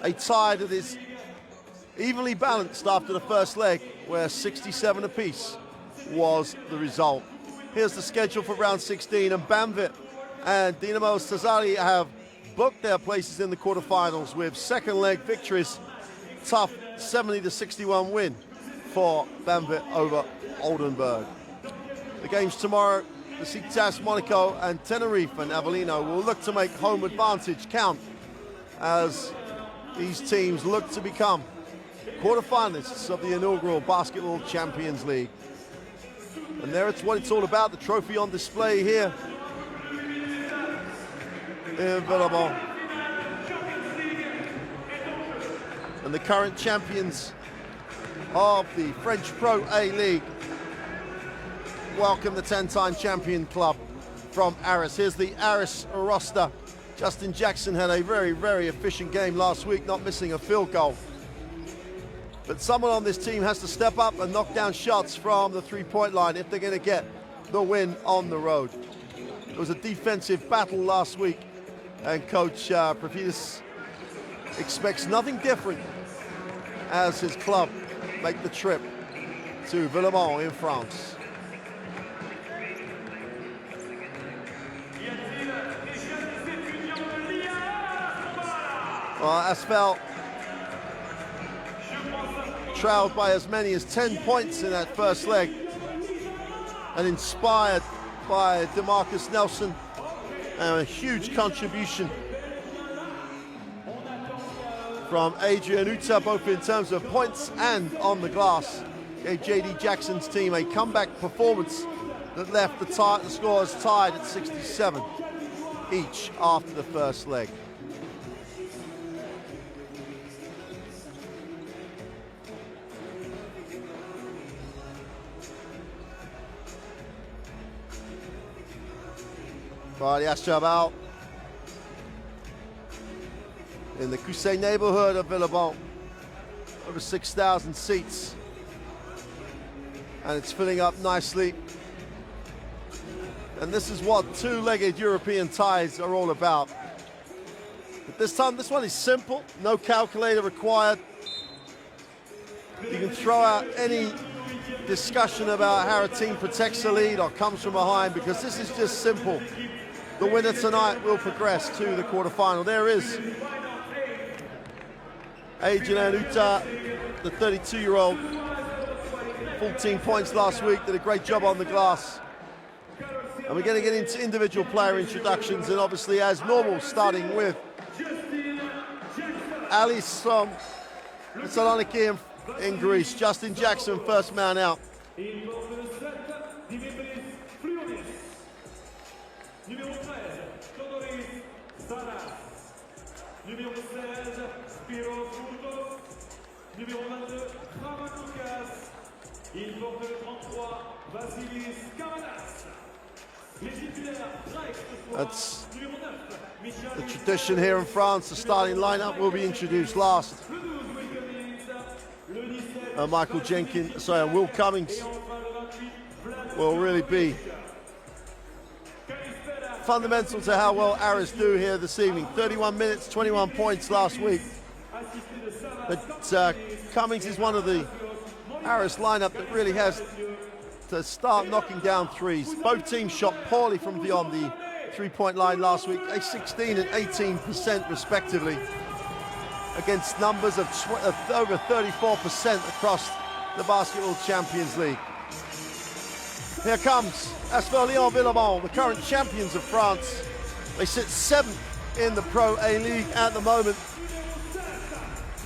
A tie that is evenly balanced after the first leg, where 67 apiece was the result. Here's the schedule for round 16, and Banvit and Dinamo Sazali have booked their places in the quarterfinals with second leg victories. Tough 70-61 win for Banvit over Oldenburg. The games tomorrow, Besiktas, Monaco and Tenerife and Avellino will look to make home advantage count as these teams look to become quarterfinalists of the inaugural Basketball Champions League. And there it's what it's all about, the trophy on display here in Villeurbanne. And the current champions of the French Pro A League welcome the 10-time champion club from Aris. Here's the Aris roster. Justin Jackson had a very, very efficient game last week, not missing a field goal. But someone on this team has to step up and knock down shots from the three-point line if they're going to get the win on the road. It was a defensive battle last week, and Coach Profidis expects nothing different as his club make the trip to Villeurbanne in France. ASVEL trailed by as many as 10 points in that first leg, and inspired by DeMarcus Nelson, and a huge contribution from Adrian Uta, both in terms of points and on the glass. Gave JD Jackson's team a comeback performance that left the scores tied at 67 each after the first leg. Arias Jabal in the Coussay neighborhood of Villeurbanne. Over 6,000 seats, and it's filling up nicely. And this is what two-legged European ties are all about. But this time, this one is simple, no calculator required. You can throw out any discussion about how a team protects the lead or comes from behind, because this is just simple. The winner tonight will progress to the quarterfinal. There is Adrian Uta, the 32-year-old, 14 points last week, did a great job on the glass. And we're going to get into individual player introductions, and obviously, as normal, starting with Aris from Thessaloniki in Greece. Justin Jackson, first man out. That's the tradition here in France. The starting lineup will be introduced last. Michael Jenkins, sorry, Will Cummings will really be fundamental to how well Aris do here this evening. 31 minutes, 21 points last week. But Cummings is one of the Aris lineup that really has to start knocking down threes. Both teams shot poorly from beyond the three-point line last week, a 16 and 18% respectively, against numbers of over 34% across the Basketball Champions League. Here comes ASVEL Lyon-Villeurbanne, the current champions of France. They sit 7th in the Pro A League at the moment.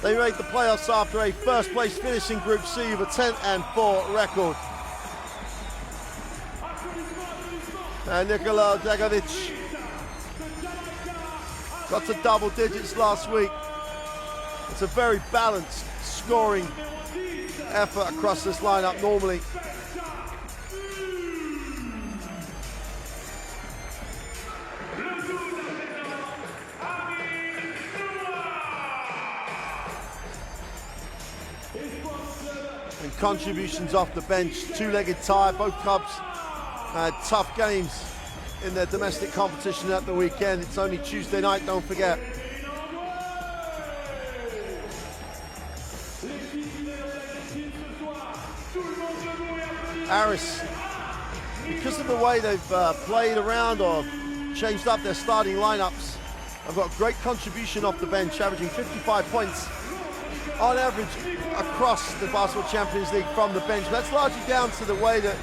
They made the playoffs after a first-place finish in Group C with a 10-4 record. And Nikola Dagovic got to double digits last week. It's a very balanced scoring effort across this lineup normally. And contributions off the bench, two-legged tie. Both clubs had tough games in their domestic competition at the weekend. It's only Tuesday night, don't forget. Aris, because of the way they've played around or changed up their starting lineups, have got great contribution off the bench, averaging 55 points on average across the Basketball Champions League from the bench. But that's largely down to the way that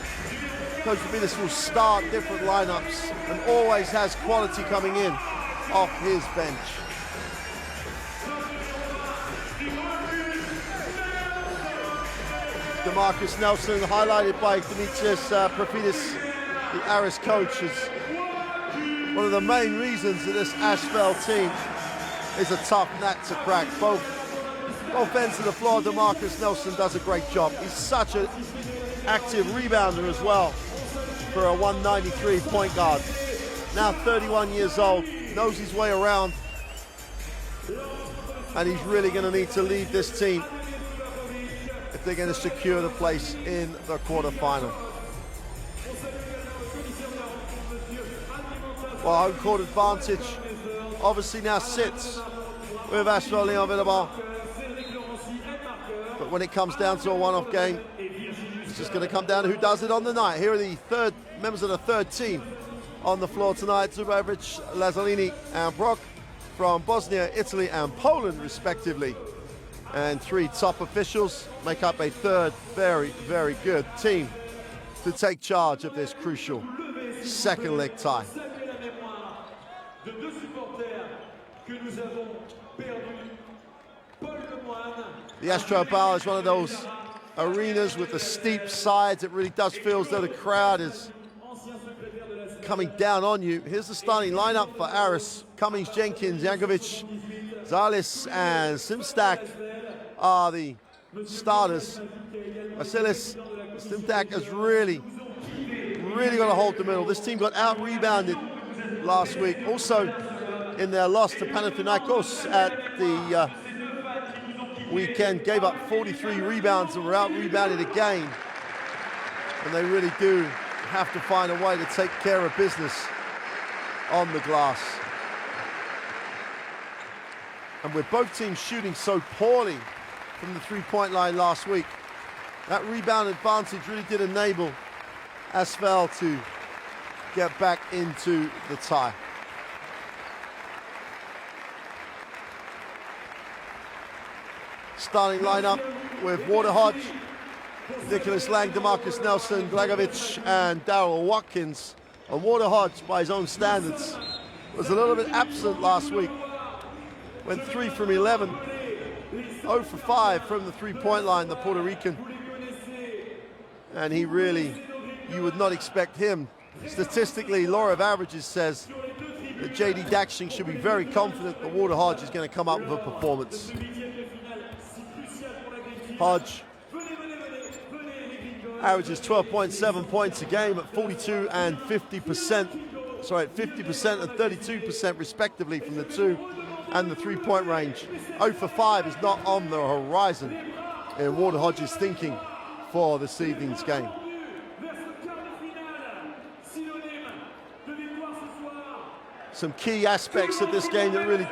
Coach Rabinas will start different lineups and always has quality coming in off his bench. DeMarcus Nelson, highlighted by Dimitris Profidis, the Aris coach, is one of the main reasons that this ASVEL team is a tough nut to crack. Both ends of the floor, DeMarcus Nelson does a great job. He's such an active rebounder as well for a 193 point guard. Now 31 years old, knows his way around, and he's really going to need to lead this team if they're going to secure the place in the quarterfinal. Well, home court advantage obviously now sits with ASVEL Lyon-Villeurbanne. But when it comes down to a one-off game, it's just going to come down to who does it on the night. Here are the members of the third team on the floor tonight: Zubavic, Lazzarini and Brock from Bosnia, Italy and Poland respectively. And three top officials make up a third very, very good team to take charge of this crucial second leg tie. The Astro Bowl is one of those arenas with the steep sides. It really does feel as though the crowd is coming down on you. Here's the starting lineup for Aris. Cummings, Jenkins, Jankovic, Zalis and Simstak are the starters. Vasilis Simstak has really got to hold the middle. This team got out-rebounded last week. Also in their loss to Panathinaikos at the weekend, gave up 43 rebounds and were out-rebounded again. And they really do have to find a way to take care of business on the glass. And with both teams shooting so poorly from the three-point line last week, that rebound advantage really did enable ASVEL to get back into the tie. Starting lineup with Water Hodge, Nicholas Lang, DeMarcus Nelson, Glagovic and Darryl Watkins. And Water Hodge, by his own standards, was a little bit absent last week. Went 3 from 11, 0 for 5 from the three-point line, the Puerto Rican. And he really, you would not expect him. Statistically, law of averages says that J.D. Daxing should be very confident that Water Hodge is going to come up with a performance. Hodge averages 12.7 points a game at 42 and 50%, sorry, at 50% and 32% respectively from the 2 and the 3-point range. 0 for 5 is not on the horizon in Water Hodge's thinking for this evening's game. Some key aspects of this game that really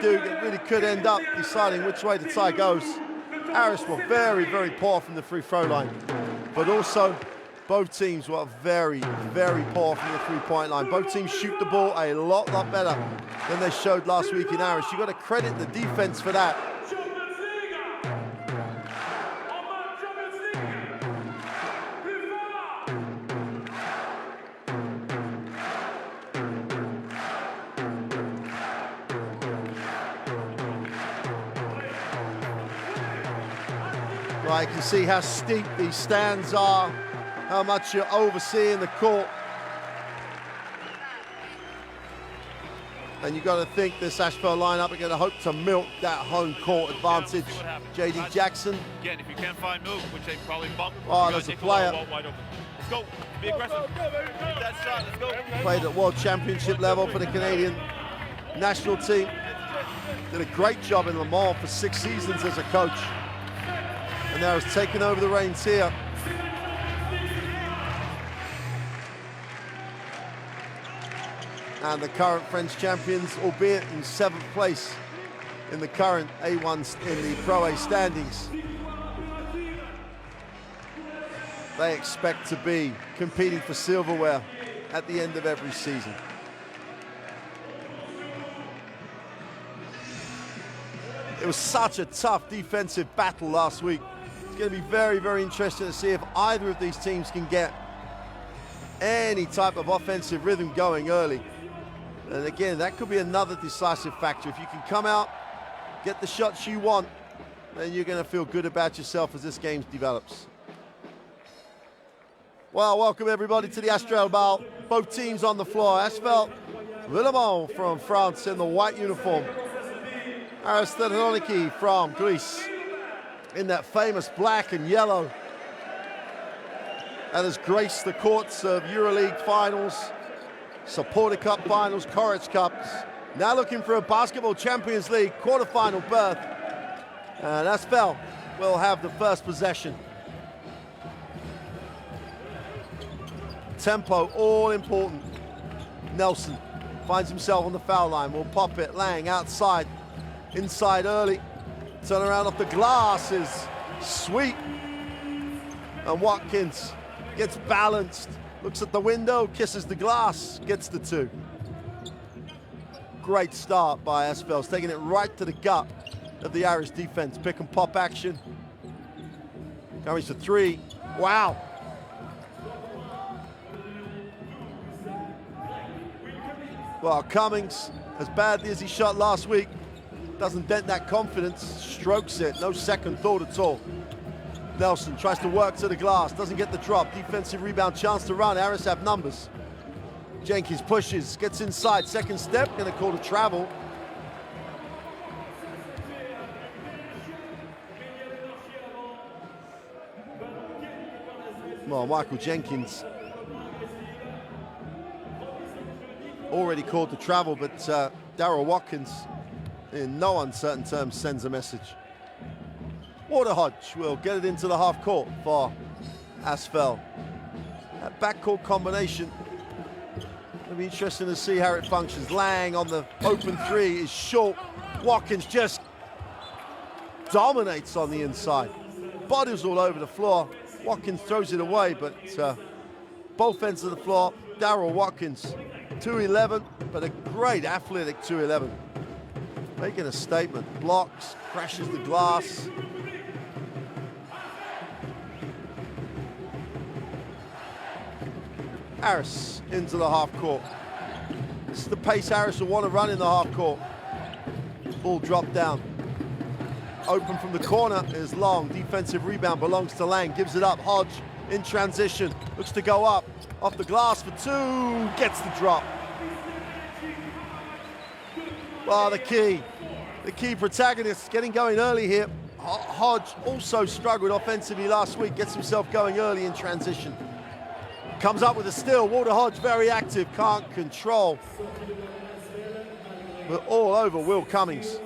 could end up deciding which way the tie goes. Aris were very, very poor from the free throw line, but also both teams were very, very poor from the three-point line. Both teams shoot the ball a lot better than they showed last week in Aris. You've got to credit the defense for that. Well, you can see how steep these stands are, how much you're overseeing the court. And you've got to think this ASVEL lineup are going to hope to milk that home court advantage. J.D. Jackson. Again, if you can't find move, which they probably bump. Oh, there's a player. Wide open. Let's go. Be aggressive. Take that shot. Let's go. Played at World Championship level for the Canadian national team. Did a great job in Le Mans for 6 seasons as a coach. And now has taken over the reins here. And the current French champions, albeit in 7th place in the current A1 in the Pro A standings. they expect to be competing for silverware at the end of every season. It was such a tough defensive battle last week. It's going to be very, very interesting to see if either of these teams can get any type of offensive rhythm going early. And again, that could be another decisive factor. If you can come out, get the shots you want, then you're going to feel good about yourself as this game develops. Well, welcome everybody to the ASVEL Ball. Both teams on the floor. ASVEL Lyon-Villeurbanne from France in the white uniform. Aris from Greece in that famous black and yellow. That has graced the courts of EuroLeague finals, Supporter Cup finals, Courage Cups. Now looking for a Basketball Champions League quarterfinal berth. And ASVEL will have the first possession. Tempo, all important. Nelson finds himself on the foul line. Will pop it. Lang outside. Inside early. Turn around off the glass is sweet. And Watkins gets balanced. Looks at the window, kisses the glass, gets the two. Great start by ASVEL. It's taking it right to the gut of the Aris defense. Pick and pop action. Carries for three. Wow. Well, Cummings, as badly as he shot last week, doesn't dent that confidence, strokes it, no second thought at all. Nelson tries to work to the glass, doesn't get the drop. Defensive rebound, chance to run. Aris have numbers. Jenkins pushes, gets inside, second step, gonna call a travel. Well, Michael Jenkins already called the travel, but Darryl Watkins, in no uncertain terms, sends a message. Waterhodge will get it into the half court for ASVEL. That backcourt combination, it'll be interesting to see how it functions. Lang on the open three is short. Watkins just dominates on the inside. Bodies all over the floor. Watkins throws it away, but both ends of the floor, Darryl Watkins, 2'11", but a great athletic 2'11". Making a statement, blocks, crashes the glass. Aris into the half court. This is the pace Aris will want to run in the half court. Ball dropped down. Open from the corner is Long. Defensive rebound belongs to Lang. Gives it up. Hodge in transition. Looks to go up. Off the glass for two. Gets the drop. Well, the key protagonist getting going early here. Hodge also struggled offensively last week. Gets himself going early in transition. Comes up with a steal. Walter Hodge very active. Can't control. But all over Will Cummings.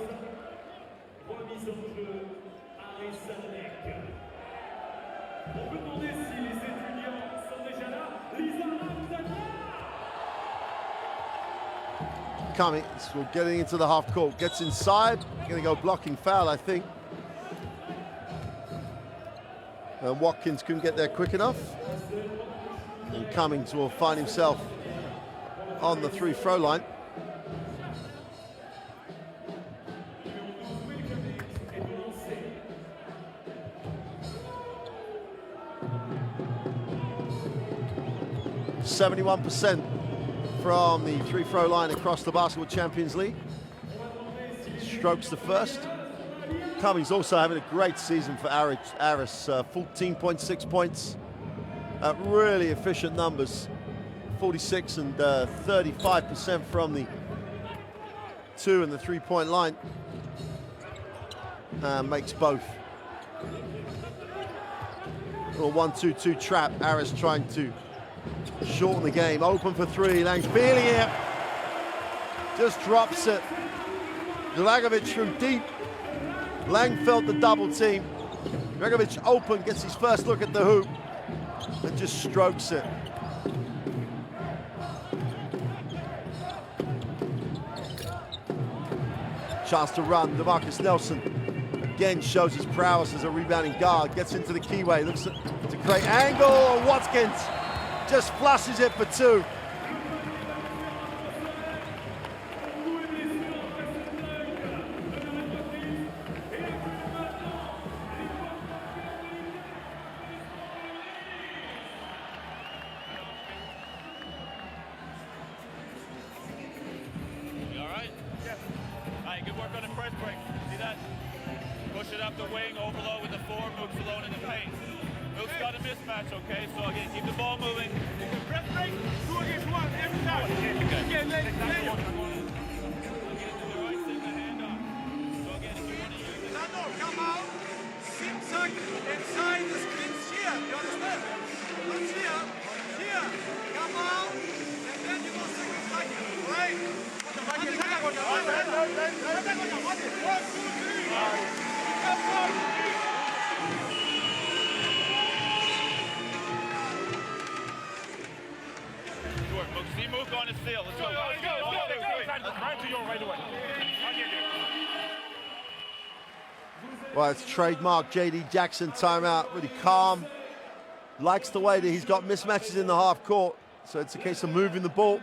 Cummings will getting into the half court, gets inside, gonna go blocking foul, I think. And Watkins couldn't get there quick enough. And Cummings will find himself on the free throw line. %71% from the free throw line across the Basketball Champions League. Strokes the first. Cummings also having a great season for Aris, 14.6 points. Really efficient numbers. 46 and 35% from the 2 and the 3-point line. Makes both. Little 1-2-2 trap. Aris trying to shorten the game. Open for three. Lang feeling it. Just drops it. Dragovic from deep. Lang felt the double team. Dragovic open, gets his first look at the hoop and just strokes it. Chance to run. DeMarcus Nelson again shows his prowess as a rebounding guard. Gets into the keyway, looks to create angle. Watkins just flushes it for two. Good work on the press break. See that? Push it up the wing, overload with the four, Mook's alone in the paint. Mook's got a mismatch, okay? So again, keep the ball moving. Press break, 2 against 1 every time. Okay. Again, let it play. Come out, zigzag inside the screens here. You understand? Not here, come out, and then you go zigzag, right? See Mook on his seal. Let's go. Right to you right away. Well, it's trademark J.D. Jackson timeout. Really calm. Likes the way that he's got mismatches in the half court. So it's a case of moving the ball,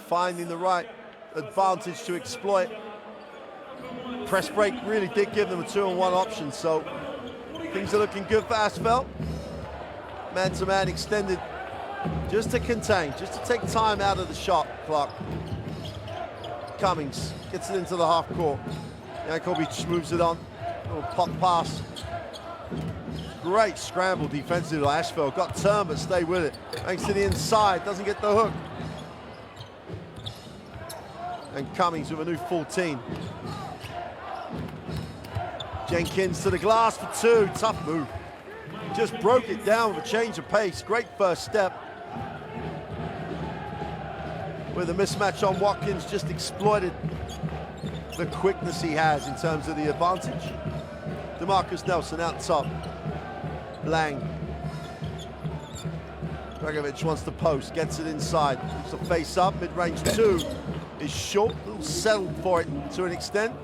finding the right advantage to exploit. Press break really did give them a 2-on-1 option, so things are looking good for ASVEL. Man-to-man extended just to contain, just to take time out of the shot clock. Cummings gets it into the half court. Jankovic moves it on. Little pop pass. Great scramble defensively. ASVEL got turned but stayed with it. Thanks to the inside, doesn't get the hook. And Cummings with a new 14. Jenkins to the glass for two. Tough move. Just broke it down with a change of pace. Great first step. With a mismatch on Watkins, just exploited the quickness he has in terms of the advantage. DeMarcus Nelson out top. Lang. Dragovic wants to post, gets it inside. So face up, mid-range two is short. A little settled for it to an extent.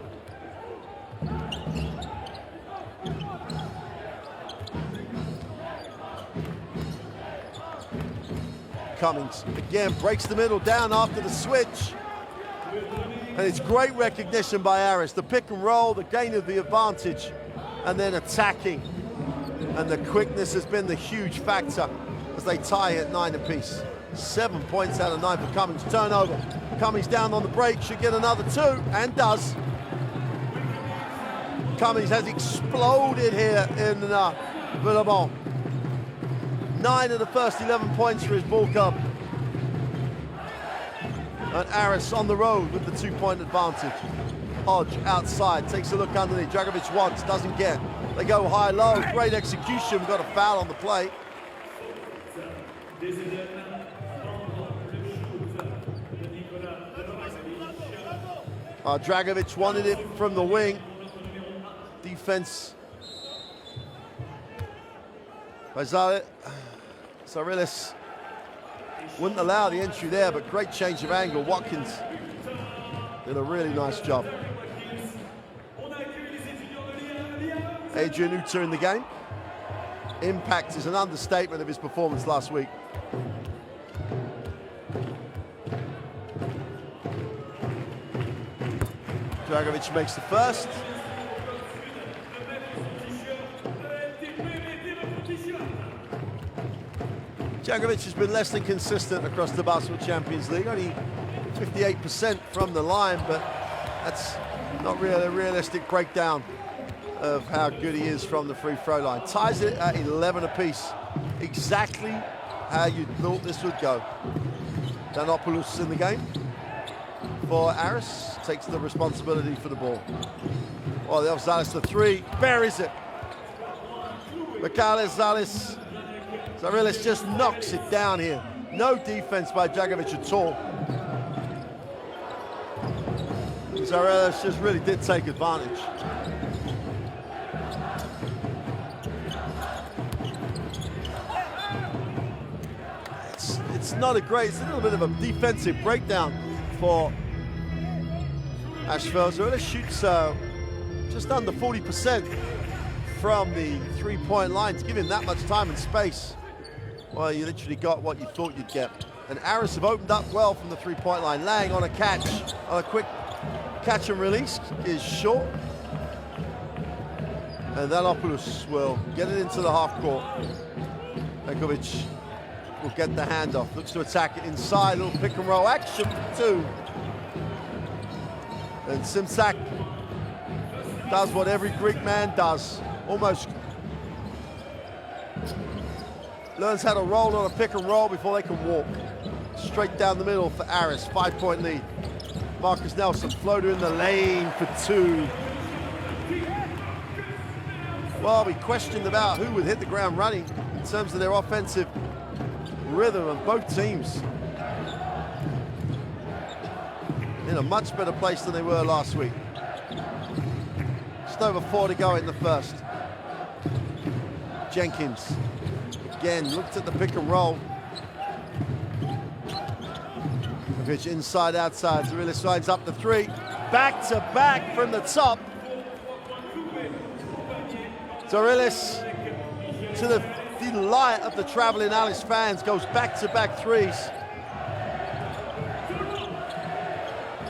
Cummings again breaks the middle down after the switch. And it's great recognition by Aris. The pick and roll, the gain of the advantage, and then attacking. And the quickness has been the huge factor as they tie at 9 apiece. 7 points out of 9 for Cummings. Turnover. Cummings down on the break, should get another 2, and does. Cummings has exploded here in Villeurbanne. 9 of the first 11 points for his ball club. And Aris on the road with the 2-point advantage. Hodge outside, takes a look underneath. Dragovic wants, doesn't get. They go high-low, great execution. We've got a foul on the play. Dragovic wanted it from the wing. Defense by Zarilis wouldn't allow the entry there, but great change of angle. Watkins did a really nice job. Adrian Uta in the game. Impact is an understatement of his performance last week. Dragovic makes the first. Dragovic has been less than consistent across the Basketball Champions League, only 58% from the line, but that's not really a realistic breakdown of how good he is from the free throw line. Ties it at 11 apiece, exactly how you thought this would go. Danopoulos in the game for Aris, takes the responsibility for the ball. Well, the Zales the 3, buries it. Michalis Zales. Zarilis just knocks it down here. No defense by Dragovic at all. Zarilis just really did take advantage. It's not a great, it's a little bit of a defensive breakdown for ASVEL. Zarilis shoots just just under 40% from the three-point line. To give him that much time and space, well, you literally got what you thought you'd get. And Aris have opened up well from the three-point line. Lang on a catch, on a quick catch and release is short. And Danopoulos will get it into the half court. Begovic will get the handoff, looks to attack it inside, little pick and roll action for two. And Simsak does what every Greek man does, almost learns how to roll on a pick and roll before they can walk. Straight down the middle for Aris, 5-point lead. Marcus Nelson, floater in the lane for two. Well, we questioned about who would hit the ground running in terms of their offensive rhythm of both teams. In a much better place than they were last week. Just over 4 to go in the first. Jenkins, again, looked at the pick and roll. Begovic inside, outside. Zarilis lines up the three. Back to back from the top. Zarilis, to the delight of the traveling Alice fans, goes back-to-back threes.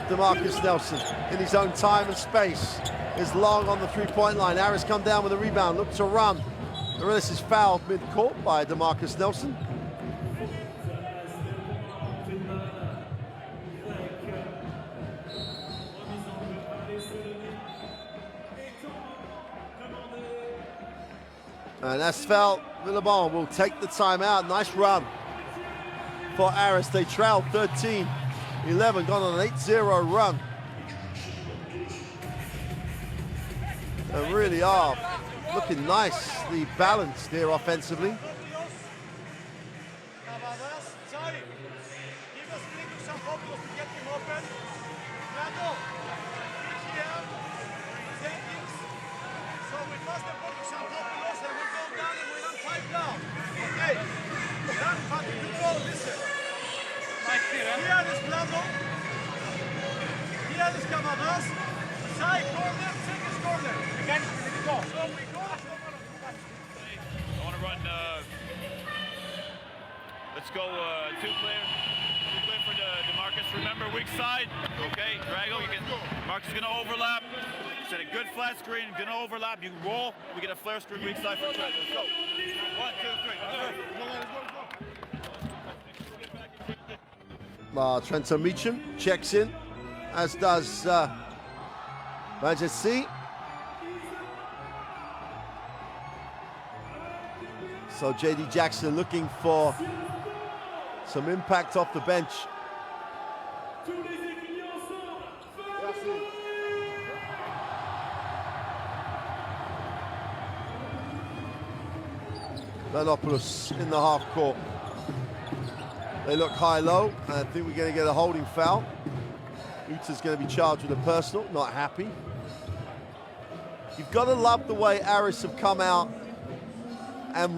DeMarcus Nelson, in his own time and space, is long on the three-point line. Aris come down with a rebound, look to run. Zarilis is fouled mid-court by DeMarcus Nelson. And ASVEL Lyon-Villeurbanne will take the timeout. Nice run for Aris. They trailed 13-11, gone on an 8-0 run. They really are looking nicely balanced here offensively. I want to run, let's go two clear for DeMarcus. Remember, weak side, okay, Drago, you can, Marcus is going to overlap. Set a good flat screen, going to overlap, you roll, we get a flare screen weak side for Trent. Let's go. 1, 2, 3. Trento Meacham checks in, as does Majesi. So J.D. Jackson looking for some impact off the bench. Danopoulos in the half court. They look high-low, and I think we're going to get a holding foul. Uta's going to be charged with a personal, not happy. You've got to love the way Aris have come out and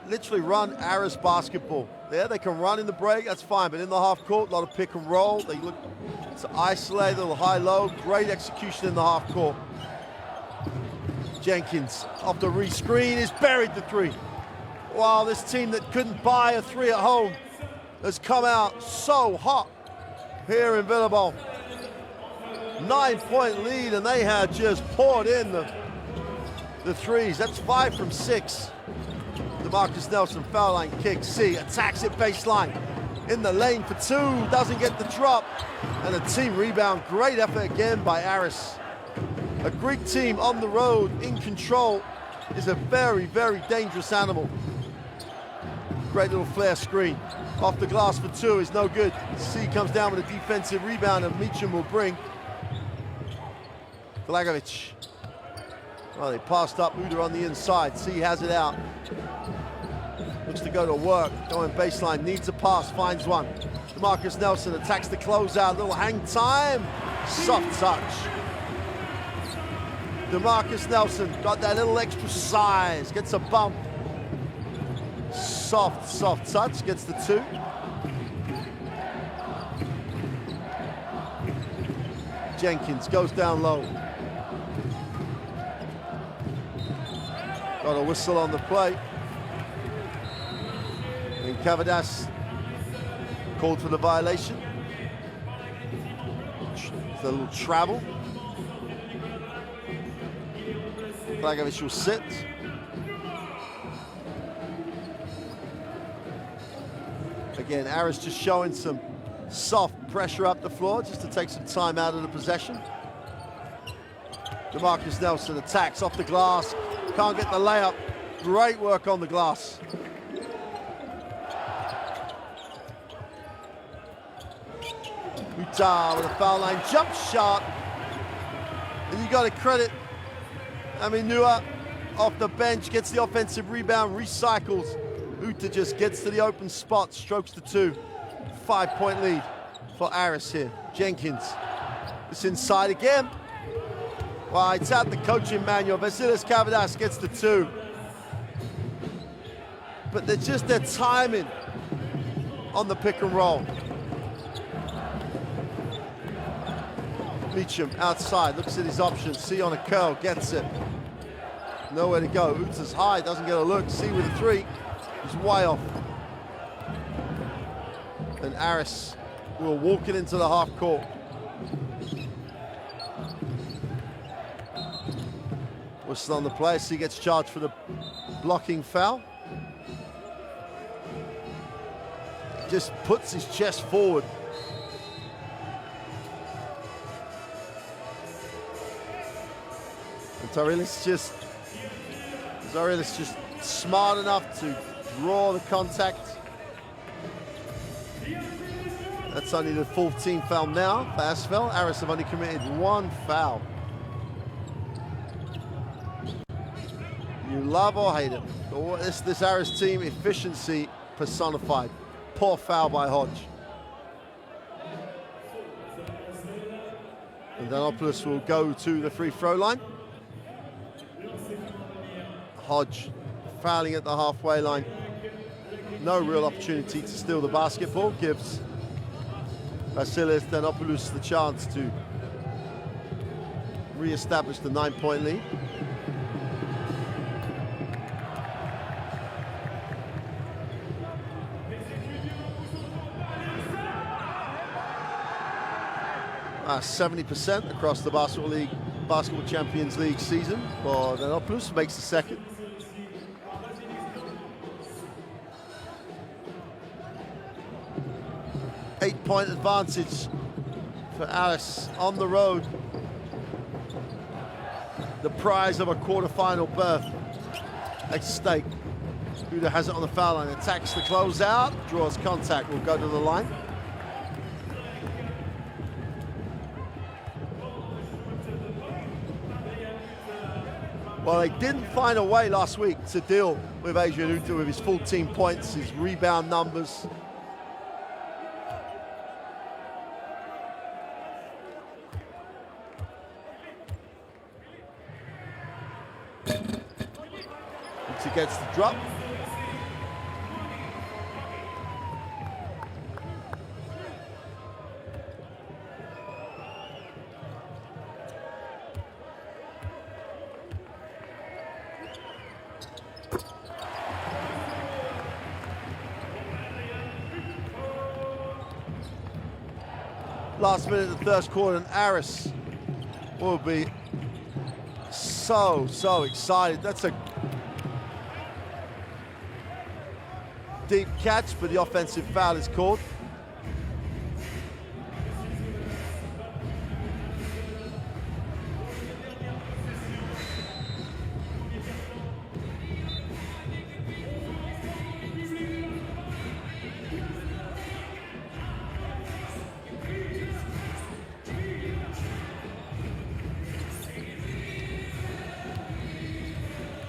literally run Aris basketball. There, they can run in the break, that's fine, but in the half court, a lot of pick and roll. They look to isolate, a little high-low, great execution in the half court. Jenkins, off the re-screen, is buried the three. Wow, this team that couldn't buy a three at home has come out so hot here in Villeurbanne. 9-point lead, and they had just poured in the threes. That's 5 from 6. DeMarcus Nelson, foul line kick, attacks it baseline. In the lane for two, doesn't get the drop. And a team rebound, great effort again by Aris. A Greek team on the road, in control, is a very, very dangerous animal. Great little flare screen. Off the glass for two is no good. C comes down with a defensive rebound, and Meacham will bring. Blagovic. Well, they passed up Uda on the inside. C has it out. Looks to go to work. Going baseline, needs a pass, finds one. DeMarcus Nelson attacks the closeout. Little hang time. Soft touch. DeMarcus Nelson got that little extra size. Gets a bump. Soft touch. Gets the two. Jenkins goes down low. Got a whistle on the play. And Cavadas called for the violation. It's a little travel. Flag official sit. Again, Aris just showing some soft pressure up the floor just to take some time out of the possession. DeMarcus Nelson attacks off the glass. Can't get the layup. Great work on the glass. Utah with a foul line jump shot. And you got to credit Aminua off the bench, gets the offensive rebound, recycles. Utah just gets to the open spot, strokes the 2. 5-point lead for Aris here. Jenkins, it's inside again. Well, it's out the coaching manual. Vasilis Cavadas gets the 2. But they're just their timing on the pick and roll. Meacham outside, looks at his options. C on a curl, gets it. Nowhere to go. Utah's high, doesn't get a look. C with a 3. He's way off. And Aris will walk it into the half court. Whistle on the play, so he gets charged for the blocking foul. Just puts his chest forward. And Zarilis just smart enough to draw the contact. That's only the 4th team foul now for ASVEL. Aris have only committed 1 foul. You love or hate it. This Aris team, efficiency personified. Poor foul by Hodge. And Danopoulos will go to the free throw line. Hodge fouling at the halfway line. No real opportunity to steal the basketball. Gives Vasilis Danopoulos the chance to re-establish the 9-point lead. Uh, 70% across the Basketball Champions League season for Danopoulos, makes the 2nd. Eight-point advantage for Aris on the road. The prize of a quarterfinal berth at stake. Huda has it on the foul line, attacks the closeout, draws contact, will go to the line. Well, they didn't find a way last week to deal with Adrian Uta with his 14 points, his rebound numbers. Uta gets the drop. Last minute of the 1st quarter, and Aris will be so excited. That's a deep catch, but the offensive foul is called.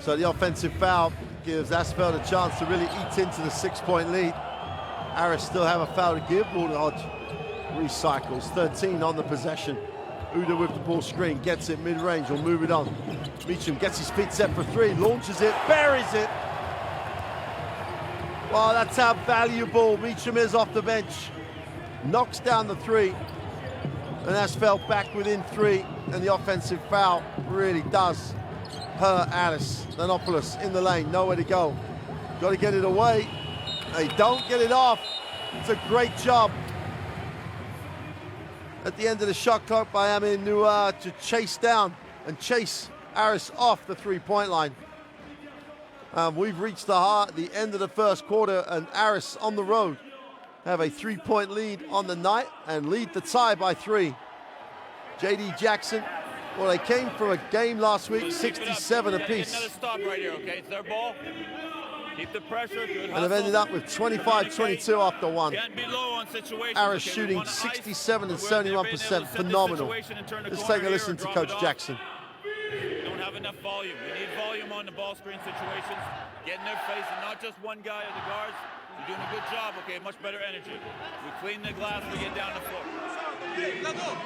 So the offensive foul gives ASVEL a chance to really eat into the 6-point lead. Aris still have a foul to give. Gordon Hodge recycles. 13 on the possession. Uda with the ball screen, gets it mid-range, will move it on. Meacham gets his feet set for 3, launches it, buries it. Well, that's how valuable Meacham is off the bench. Knocks down the 3, and ASVEL back within 3, and the offensive foul really does Aris. Lenopoulos in the lane, nowhere to go. Got to get it away. They don't get it off. It's a great job at the end of the shot clock by Amin Noor to chase down and chase Aris off the three-point line. We've reached the end of the first quarter, and Aris on the road have a three-point lead on the night and lead the tie by 3. J.D. Jackson, well, they came from a game last week, 67 apiece. Another stop right here, okay? It's their ball. Keep the pressure. Good And have ended up with 25-22 after one. Can't be low on situations. Aris Okay, shooting 67 and 71%, phenomenal. Let's take a listen to Coach Jackson. Don't have enough volume. We need volume on the ball screen situations. Get in their face, and not just one guy or the guards. You're doing a good job, okay? Much better energy. We clean the glass, we get down the floor. Okay, Lado.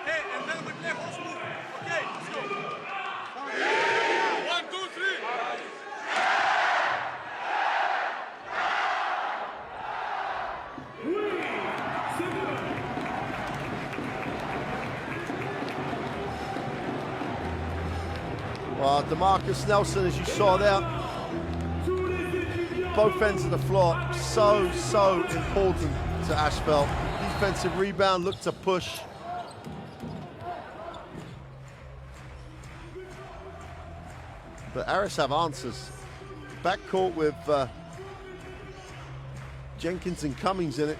Hey, and then we play whole smooth. Okay, let's go. 1, 2, 3. Well, DeMarcus Nelson, as you saw there, both ends of the floor, so important to ASVEL. Defensive rebound, look to push. But Aris have answers. Backcourt with Jenkins and Cummings in it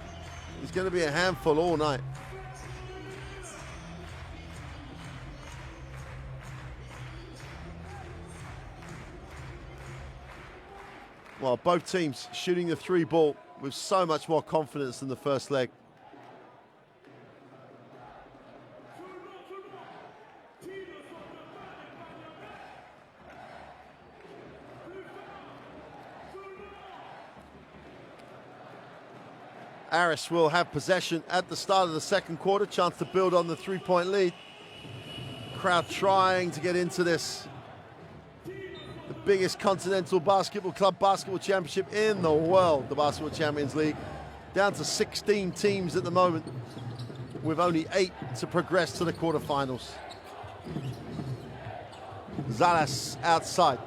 is going to be a handful all night. Well, both teams shooting the 3 ball with so much more confidence than the first leg. Aris will have possession at the start of the second quarter, chance to build on the 3-point lead. Crowd trying to get into this. The biggest continental basketball club basketball championship in the world, the Basketball Champions League. Down to 16 teams at the moment, with only 8 to progress to the quarterfinals. Zalas outside.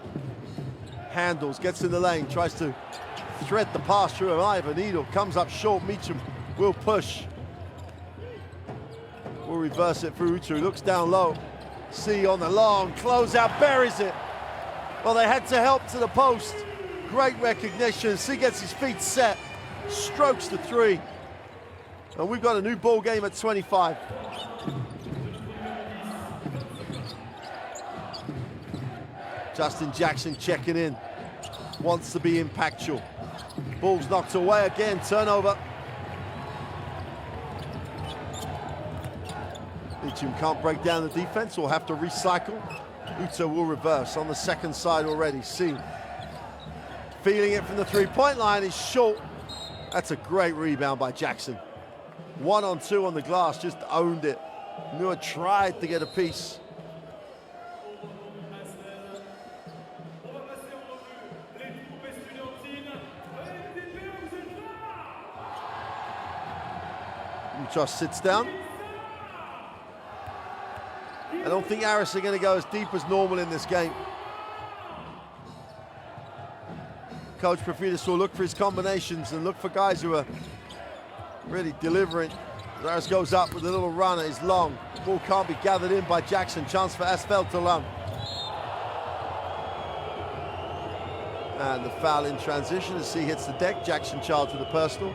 Handles, gets in the lane, tries to thread the pass through an eye of a needle, comes up short. Meacham will push. Will reverse it through Utu, looks down low. C on the long closeout, buries it. Well, they had to help to the post. Great recognition. C gets his feet set, strokes the 3. And we've got a new ball game at 25. Justin Jackson checking in. Wants to be impactful. Ball's knocked away again, turnover. Meacham can't break down the defense, will have to recycle. Uta will reverse on the second side already. C feeling it from the 3-point line, is short. That's a great rebound by Jackson. 1-on-2 on the glass, just owned it. Noor tried to get a piece. Just sits down. I don't think Aris are going to go as deep as normal in this game. Coach Profidis will look for his combinations and look for guys who are really delivering. Aris goes up with a little runner, is long. Ball can't be gathered in by Jackson. Chance for ASVEL to run. And the foul in transition as he hits the deck. Jackson charged with a personal.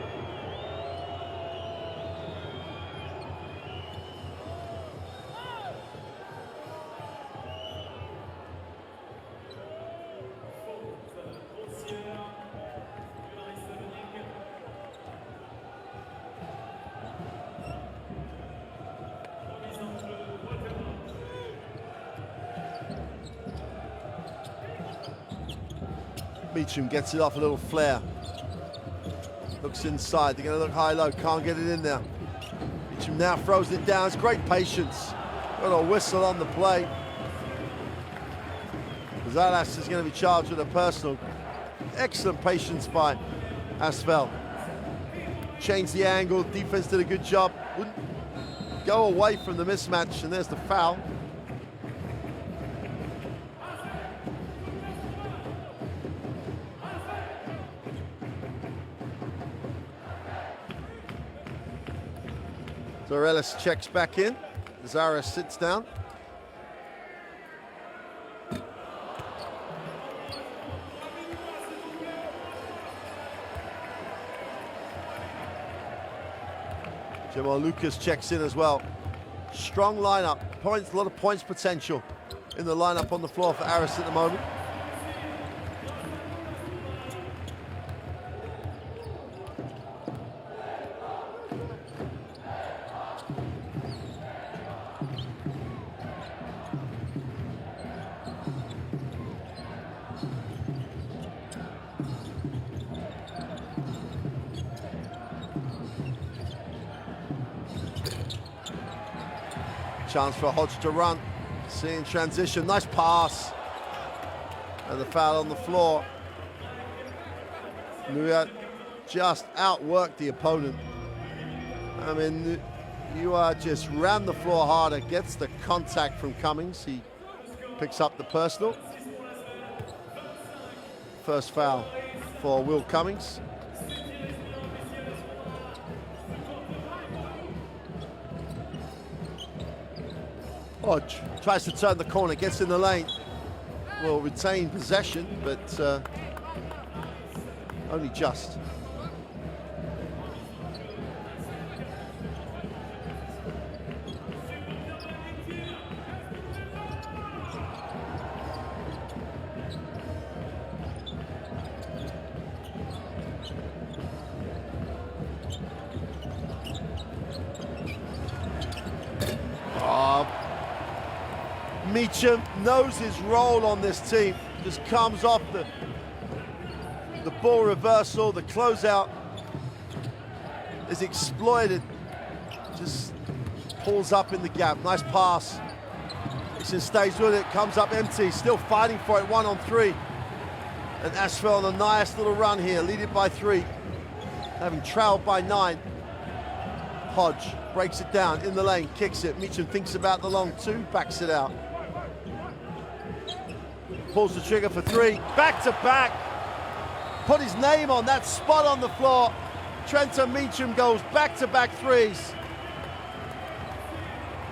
Meacham gets it off a little flare. Looks inside, they're gonna look high-low, can't get it in there. Meacham now throws it down, it's great patience. Got a whistle on the play. Zalas is gonna be charged with a personal. Excellent patience by ASVEL. Changed the angle, defense did a good job. Wouldn't go away from the mismatch, and there's the foul. So Aris checks back in as Aris sits down. Jamal Lucas checks in as well. Strong lineup, points, a lot of points potential in the lineup on the floor for Aris at the moment. Chance for Hodge to run. Seeing transition, nice pass. And the foul on the floor. Nuyat just outworked the opponent. I mean, you are just ran the floor harder, gets the contact from Cummings. He picks up the personal. First foul for Will Cummings. Hodge tries to turn the corner, gets in the lane. Will retain possession, but only just. Meacham knows his role on this team. Just comes off the ball reversal, the closeout is exploited. Just pulls up in the gap. Nice pass. Meacham stays with it, comes up empty, still fighting for it 1-on-3. And ASVEL on a nice little run here, leading by 3, having trailed by 9. Hodge breaks it down in the lane, kicks it. Meacham thinks about the long 2, backs it out. Pulls the trigger for 3, back to back. Put his name on that spot on the floor. Trenton Meacham goes back-to-back 3s.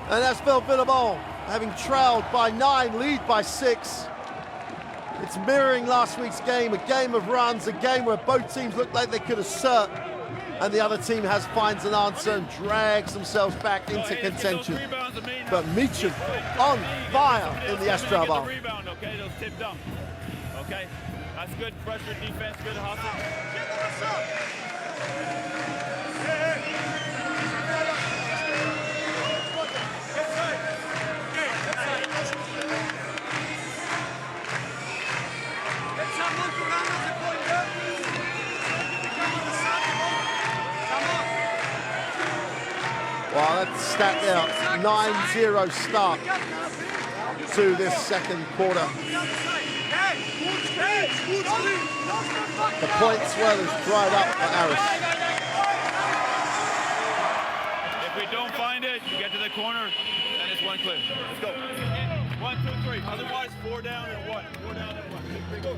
And ASVEL Lyon-Villeurbanne, having trailed by 9, lead by 6. It's mirroring last week's game, a game of runs, a game where both teams look like they could assert, and the other team finds an answer and drags themselves back into contention. But Meacham on fire in the ASVEL ball. Okay, those tipped up. Okay, that's good pressure defense, good hustle. Well, that's stat there, 9-0 start to this second quarter. The points well is dried up for Aris. If we don't find it, you get to the corner, then it's 1 clear. Let's go. 1, 2, 3. Otherwise, 4 down and 1. 4 down and 1. Go.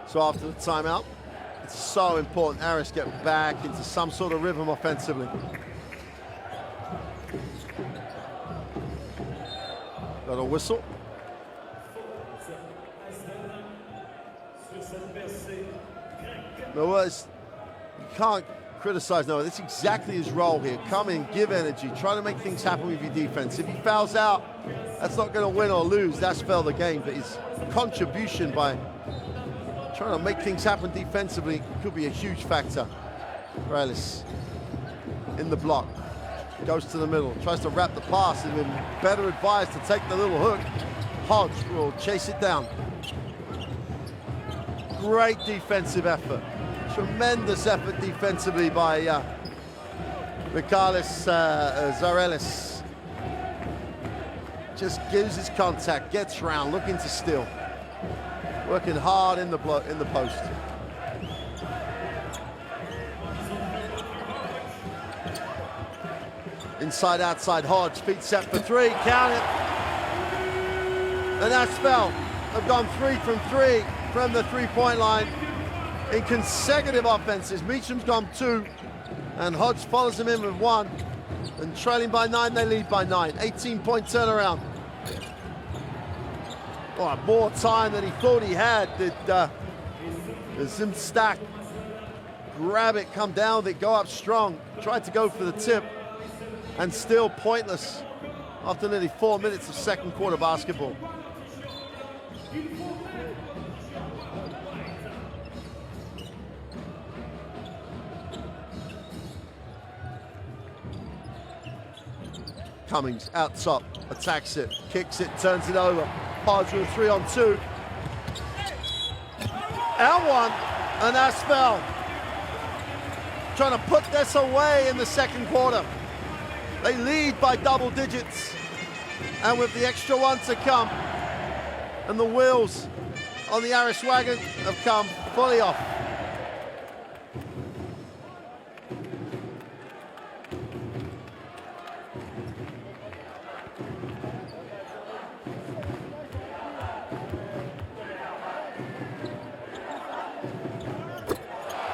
So after the timeout, it's so important Aris get back into some sort of rhythm offensively. Got a whistle. No, you can't criticize Noah. That's exactly his role here. Come in, give energy, try to make things happen with your defense. If he fouls out, that's not going to win or lose. That's fail the game. But his contribution by trying to make things happen defensively could be a huge factor. Aris in the block, goes to the middle, tries to wrap the pass, and then better advised to take the little hook. Hodge will chase it down. Great defensive effort. Tremendous effort defensively by Michalis Zarelis just gives his contact, gets round, looking to steal. Working hard in the post. Inside, outside, Hodge, feet set for three, count it. And ASVEL have gone 3 from 3 from the three-point line in consecutive offenses. Meacham's gone 2, and Hodge follows him in with 1. And trailing by 9, they lead by 9. 18-point turnaround. Oh, more time than he thought he had. Did Zimstak grab it, come down with it, go up strong. Tried to go for the tip, and still pointless after nearly 4 minutes of second quarter basketball. Cummings out top, attacks it, kicks it, turns it over. Hodge with a 3-on-2. And 1, and ASVEL trying to put this away in the second quarter. They lead by double digits, and with the extra 1 to come, and the wheels on the Aris wagon have come fully off.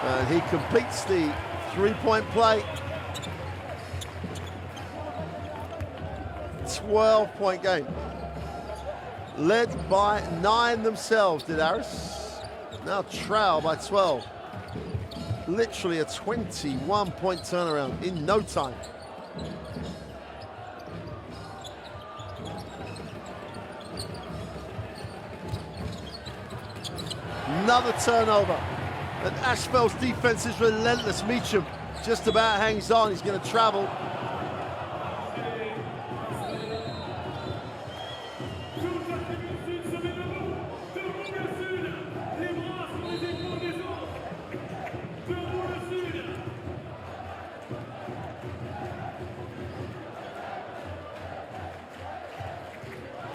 And he completes the three-point play. 12-point game. Led by 9 themselves, did Aris. Now trail by 12. Literally a 21-point turnaround in no time. Another turnover. And ASVEL's defense is relentless. Meacham just about hangs on. He's going to travel.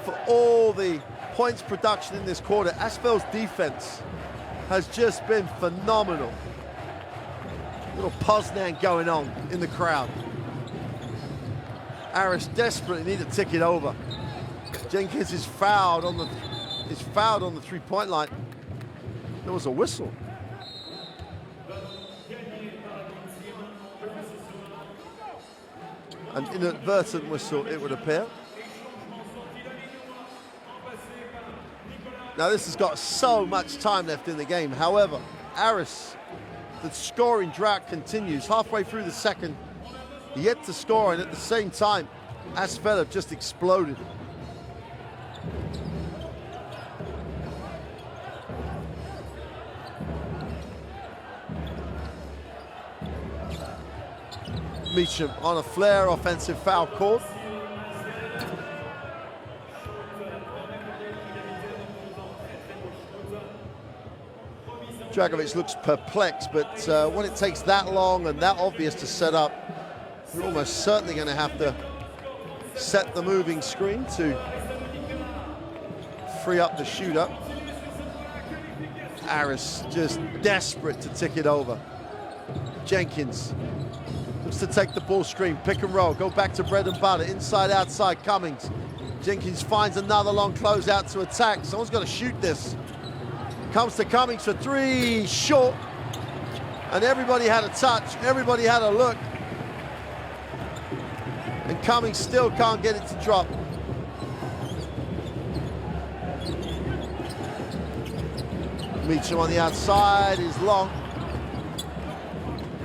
For all the points production in this quarter, ASVEL's defense has just been phenomenal. Little Poznan going on in the crowd. Aris desperately need to tick it over. Jenkins is fouled on the three-point line. There was a whistle. An inadvertent whistle, it would appear. Now this has got so much time left in the game. However, Aris, the scoring drought continues. Halfway through the second, yet to score, and at the same time, ASVEL have just exploded. Meacham on a flare, offensive foul called. Dragovic looks perplexed, but when it takes that long and that obvious to set up, you're almost certainly going to have to set the moving screen to free up the shooter. Aris just desperate to tick it over. Jenkins looks to take the ball screen, pick and roll, go back to bread and butter, inside, outside, Cummings. Jenkins finds another long closeout to attack. Someone's got to shoot this. Comes to Cummings for 3, short. And everybody had a touch, everybody had a look. And Cummings still can't get it to drop. Meacham on the outside is long.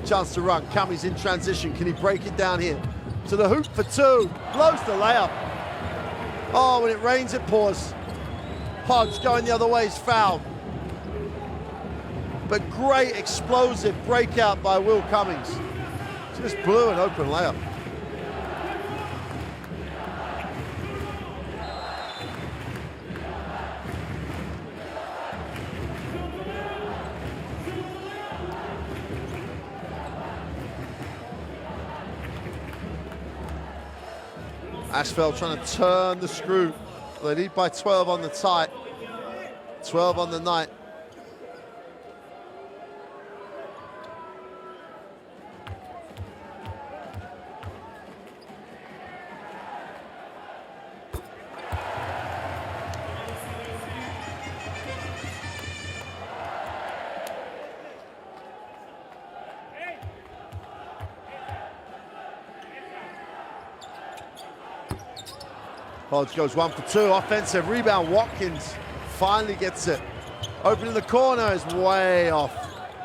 Chance to run, Cummings in transition. Can he break it down here? To the hoop for 2, blows the layup. Oh, when it rains, it pours. Hodge going the other way is fouled. But great explosive breakout by Will Cummings. Just blew an open layup. ASVEL trying to turn the screw. They lead by 12 on the tie, 12 on the night. Hodge goes 1 for 2, offensive rebound. Watkins finally gets it. Open in the corner is way off.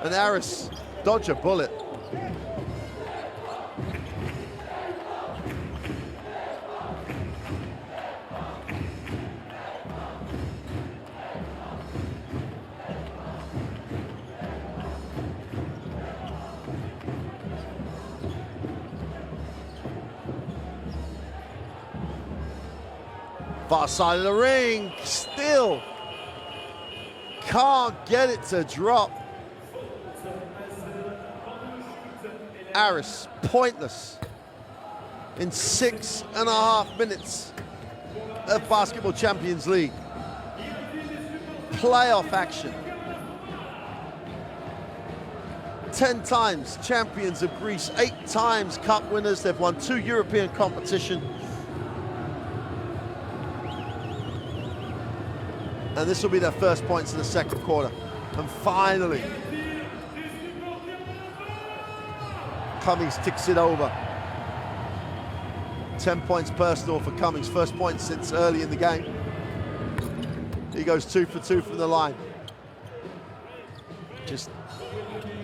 And Aris dodge a bullet. Far side of the ring, still can't get it to drop. Aris, pointless in 6.5 minutes of Basketball Champions League. Playoff action. 10 times champions of Greece, 8 times cup winners. They've won 2 European competition. And this will be their first points in the second quarter. And finally, Cummings ticks it over. 10 points personal for Cummings, first point since early in the game. He goes 2 for 2 from the line. Just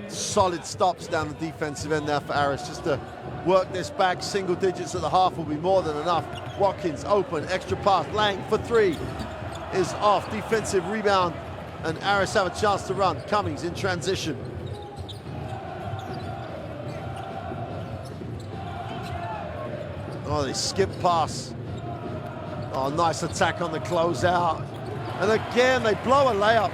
solid stops down the defensive end there for Aris. Just to work this back, single digits at the half will be more than enough. Watkins open, extra pass, Lang for 3. Is off, defensive rebound, and Aris have a chance to run. Cummings in transition. Oh, they skip pass. Oh, nice attack on the closeout. And again, they blow a layup.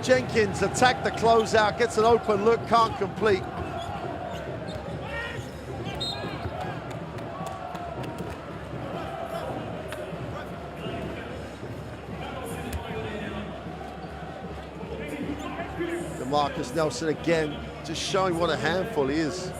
Jenkins attacked the closeout, gets an open look, can't complete. Marcus Nelson again, just showing what a handful he is.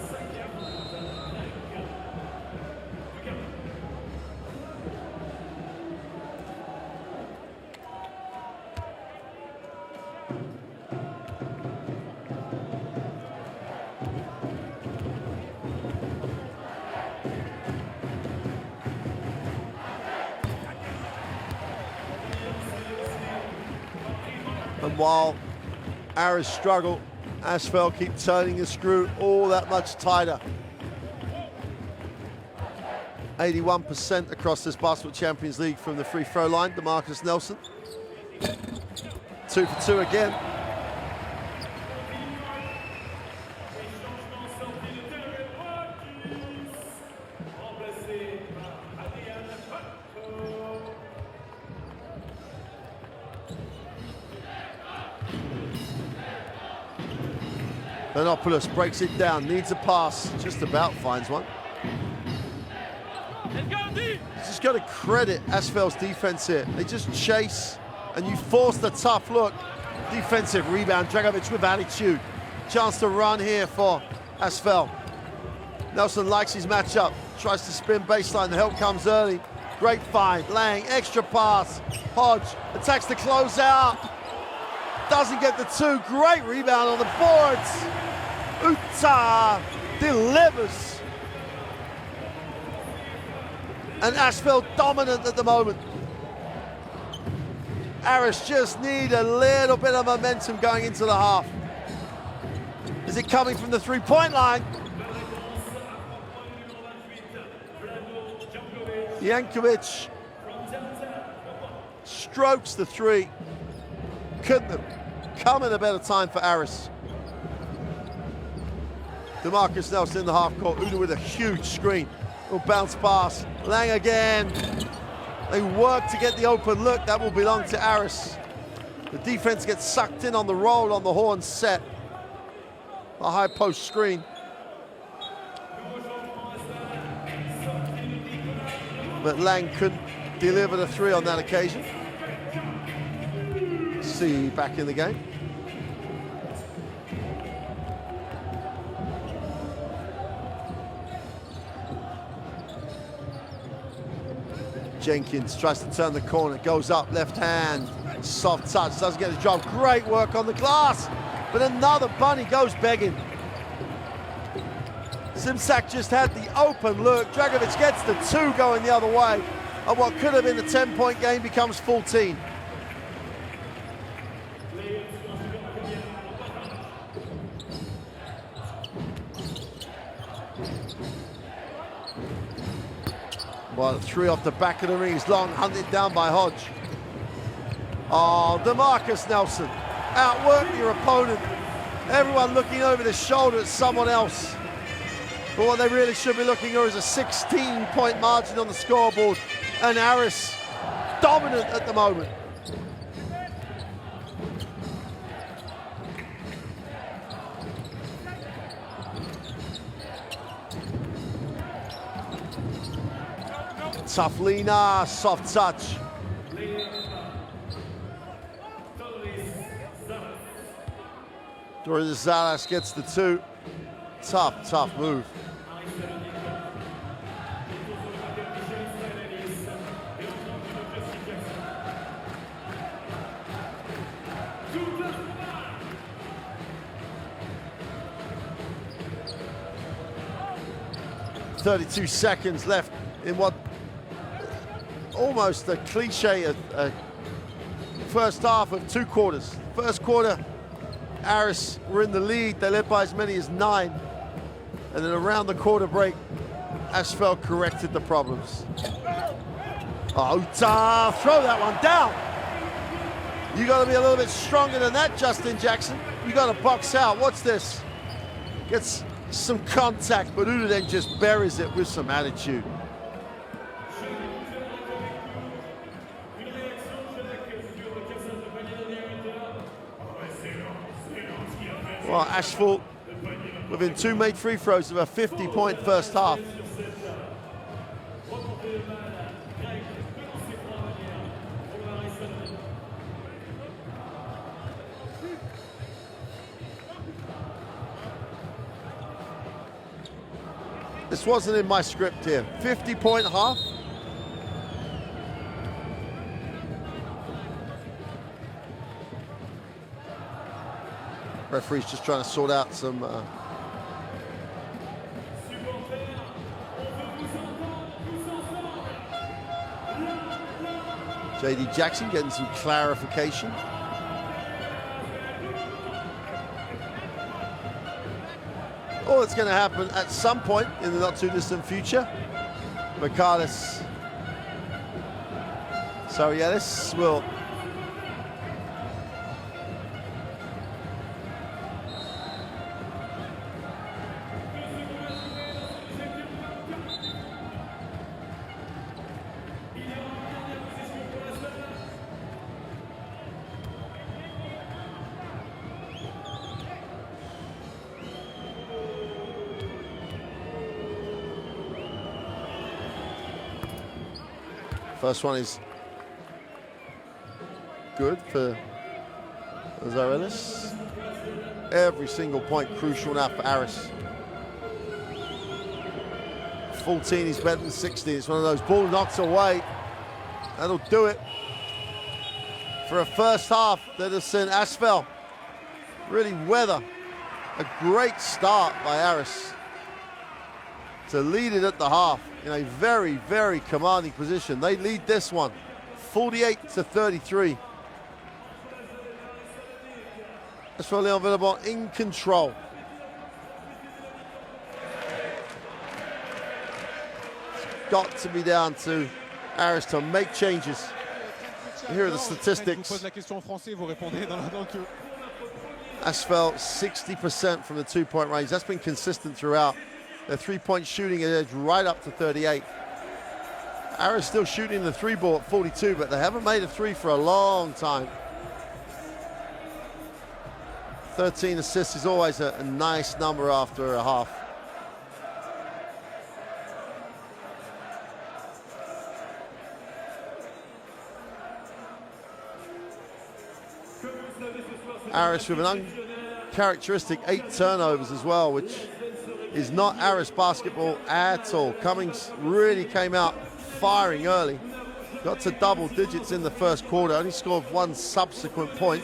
And while Aris struggle, ASVEL keep turning the screw all that much tighter. 81% across this Basketball Champions League from the free throw line, DeMarcus Nelson. 2 for 2 again. Benopoulos breaks it down, needs a pass, just about finds one. Just got to credit ASVEL's defense here. They just chase and you force the tough look. Defensive rebound, Dragovic with attitude. Chance to run here for ASVEL. Nelson likes his matchup, tries to spin baseline, the help comes early. Great find, Lang, extra pass. Hodge attacks the closeout. Doesn't get the 2, great rebound on the boards. Uta delivers. And ASVEL dominant at the moment. Aris just need a little bit of momentum going into the half. Is it coming from the 3-point line? Jankovic strokes the 3. Couldn't have come in a better time for Aris. DeMarcus Nelson in the half court. Uda with a huge screen. Little bounce pass. Lang again. They work to get the open look. That will belong to Aris. The defense gets sucked in on the roll on the horn set. A high post screen. but Lang couldn't deliver the three on that occasion. See back in the game. Jenkins tries to turn the corner, goes up, left hand, soft touch, doesn't get the job. Great work on the glass, but another bunny goes begging. Simsak just had the open look. Dragovic gets the two going the other way, and what could have been a 10-point game becomes 14. Well, three off the back of the ring is long, hunted down by Hodge. Oh, DeMarcus Nelson, outwork your opponent. Everyone looking over the shoulder at someone else. But what they really should be looking at is a 16-point margin on the scoreboard. And Aris, dominant at the moment. Tough Lina, soft touch. Doris Zalas gets the two. Tough move. "32 seconds left in what almost a cliche a first half of two quarters. First quarter, Aris were in the lead. They led by as many as 9. And then around the quarter break, ASVEL corrected the problems. Oh, Uta, throw that one down. You got to be a little bit stronger than that, Justin Jackson. You got to box out. What's this? Gets some contact, but Uta then just buries it with some attitude. Well, ASVEL within 2 made free throws of a 50-point first half. This wasn't in my script here. 50-point half. Referee's just trying to sort out some JD Jackson getting some clarification. All that's going to happen at some point in the not too distant future, Michalis Sarielis will first one is good for Zarelis. Every single point crucial now for Aris. 14 is better than 16. It's one of those ball knocks away. That'll do it for a first half that has seen ASVEL really weather a great start by Aris to lead it at the half in a very, very commanding position. They lead this one 48-33. ASVEL Lyon-Villeurbanne in control. It's got to be down to Aris to make changes. Here are the statistics. ASVEL 60% from the 2-point range. That's been consistent throughout. Their 3-point shooting is right up to 38. Aris still shooting the 3 ball at 42, but they haven't made a 3 for a long time. 13 assists is always a nice number after a half. Aris with an uncharacteristic 8 turnovers as well, which is not Aris basketball at all. Cummings really came out firing early. Got to double digits in the first quarter, only scored 1 subsequent point.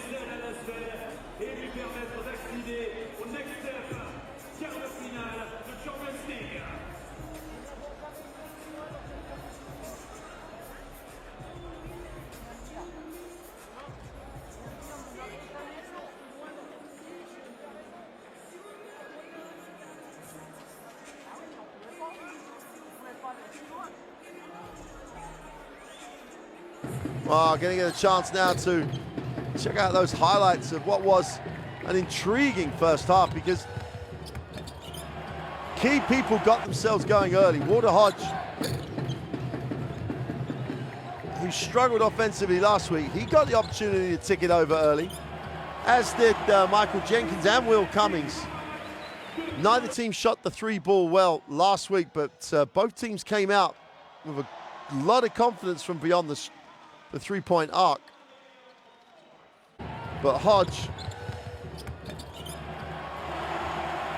Well, going to get a chance now to check out those highlights of what was an intriguing first half, because key people got themselves going early. Walter Hodge, who struggled offensively last week, he got the opportunity to tick it over early, as did Michael Jenkins and Will Cummings. Neither team shot the 3-ball well last week, but both teams came out with a lot of confidence from beyond the 3-point arc. But Hodge,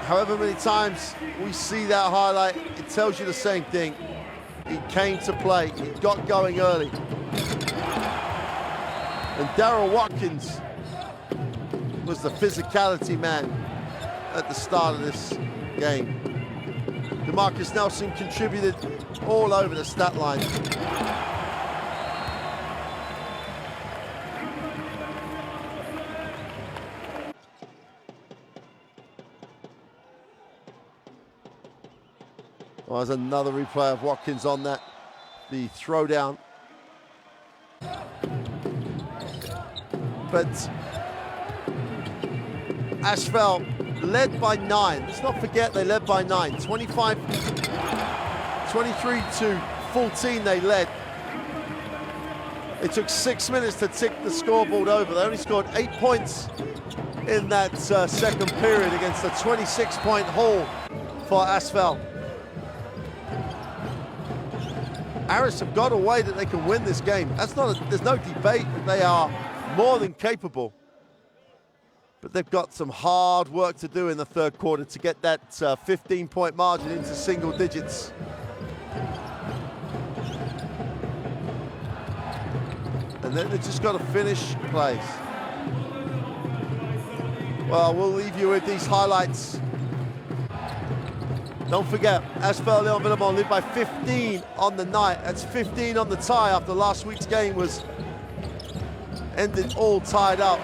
however many times we see that highlight, it tells you the same thing. He came to play, he got going early. And Darryl Watkins was the physicality man at the start of this game. DeMarcus Nelson contributed all over the stat line. Well, there's another replay of Watkins on that, the throwdown. But ASVEL led by 9. Let's not forget they led by 9. 23 to 14 they led. It took 6 minutes to tick the scoreboard over. They only scored 8 points in that second period against a 26-point haul for ASVEL. Aris have got a way that they can win this game. There's no debate. They are more than capable. But they've got some hard work to do in the third quarter to get that 15-point margin into single digits. And then they've just got to finish plays. Well, we'll leave you with these highlights. Don't forget, ASVEL Lyon-Villeurbanne led by 15 on the night. That's 15 on the tie after last week's game was ended all tied up.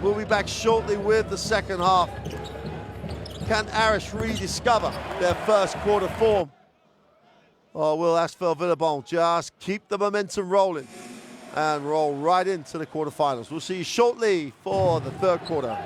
We'll be back shortly with the second half. Can Aris rediscover their first quarter form? Or will ASVEL Lyon-Villeurbanne just keep the momentum rolling and roll right into the quarterfinals? We'll see you shortly for the third quarter.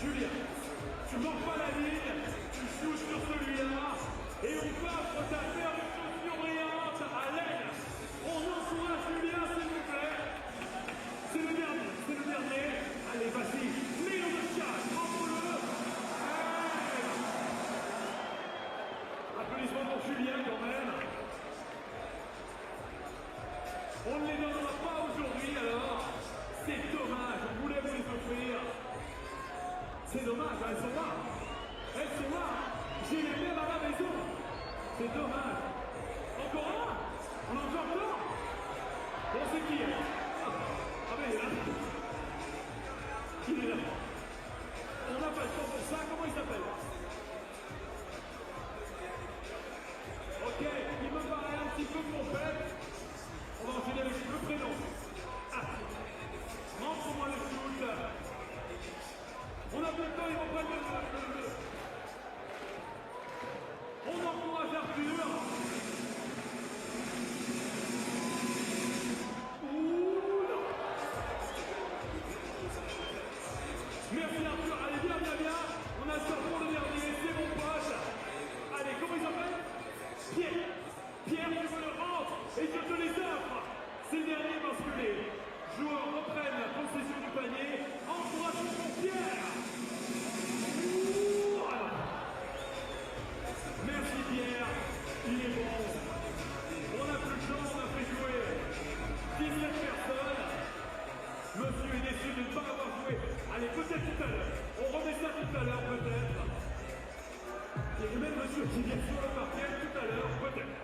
Julien, tu manques pas la ligne, tu shoots sur celui-là, et on coffre ta paire de chaussures brillantes à l'aile. On encourage Julien, s'il vous plaît. C'est le dernier. Allez, vas-y, mets-le de chat, entre-le. Applaudissements pour Julien, quand même. On ne les donnera pas aujourd'hui, alors. C'est dommage, on voulait vous les offrir. C'est dommage, elles sont là. J'ai les mêmes à la maison. C'est dommage. Encore un? On en joue encore? Bon, c'est qui? Ah ben, il est là. Il est là. On n'a pas le temps pour ça. Comment il s'appelle? Ok, il me paraît un petit peu complet. On va enchaîner avec le prénom. Montre-moi le shoot. On a plus de temps, ils vont prendre le... On encourage Arthur. Ouh là. Merci Arthur, allez bien. On a ça pour le dernier, c'est mon pote. Allez, comment il s'appelle? Pierre, tu me le rends et je te les offre. C'est le dernier parce que les joueurs reprennent la possession du panier. Encouragement pour Pierre. Merci Pierre, il est bon. On n'a plus de chance, on a fait jouer 17 personnes. Monsieur est déçu de ne pas avoir joué. Allez, peut-être tout à l'heure. On remet ça tout à l'heure, peut-être. Il y a même monsieur qui vient sur le parquet tout à l'heure, peut-être.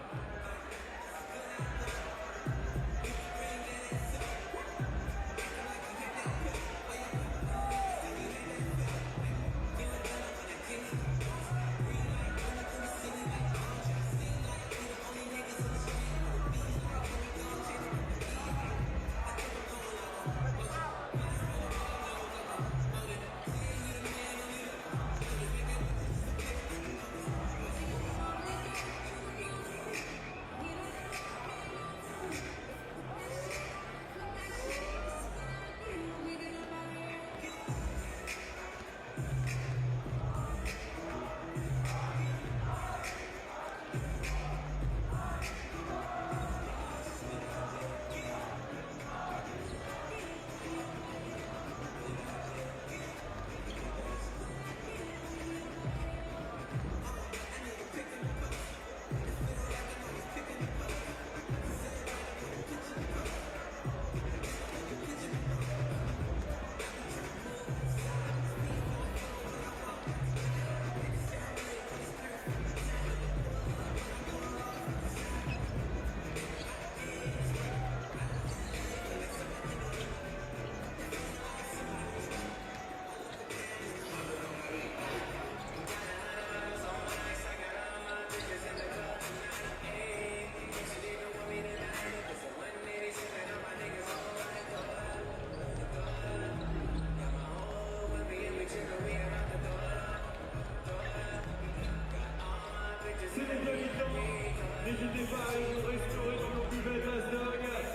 N'hésitez pas à vous restaurer dans nos buvettes ASVEL.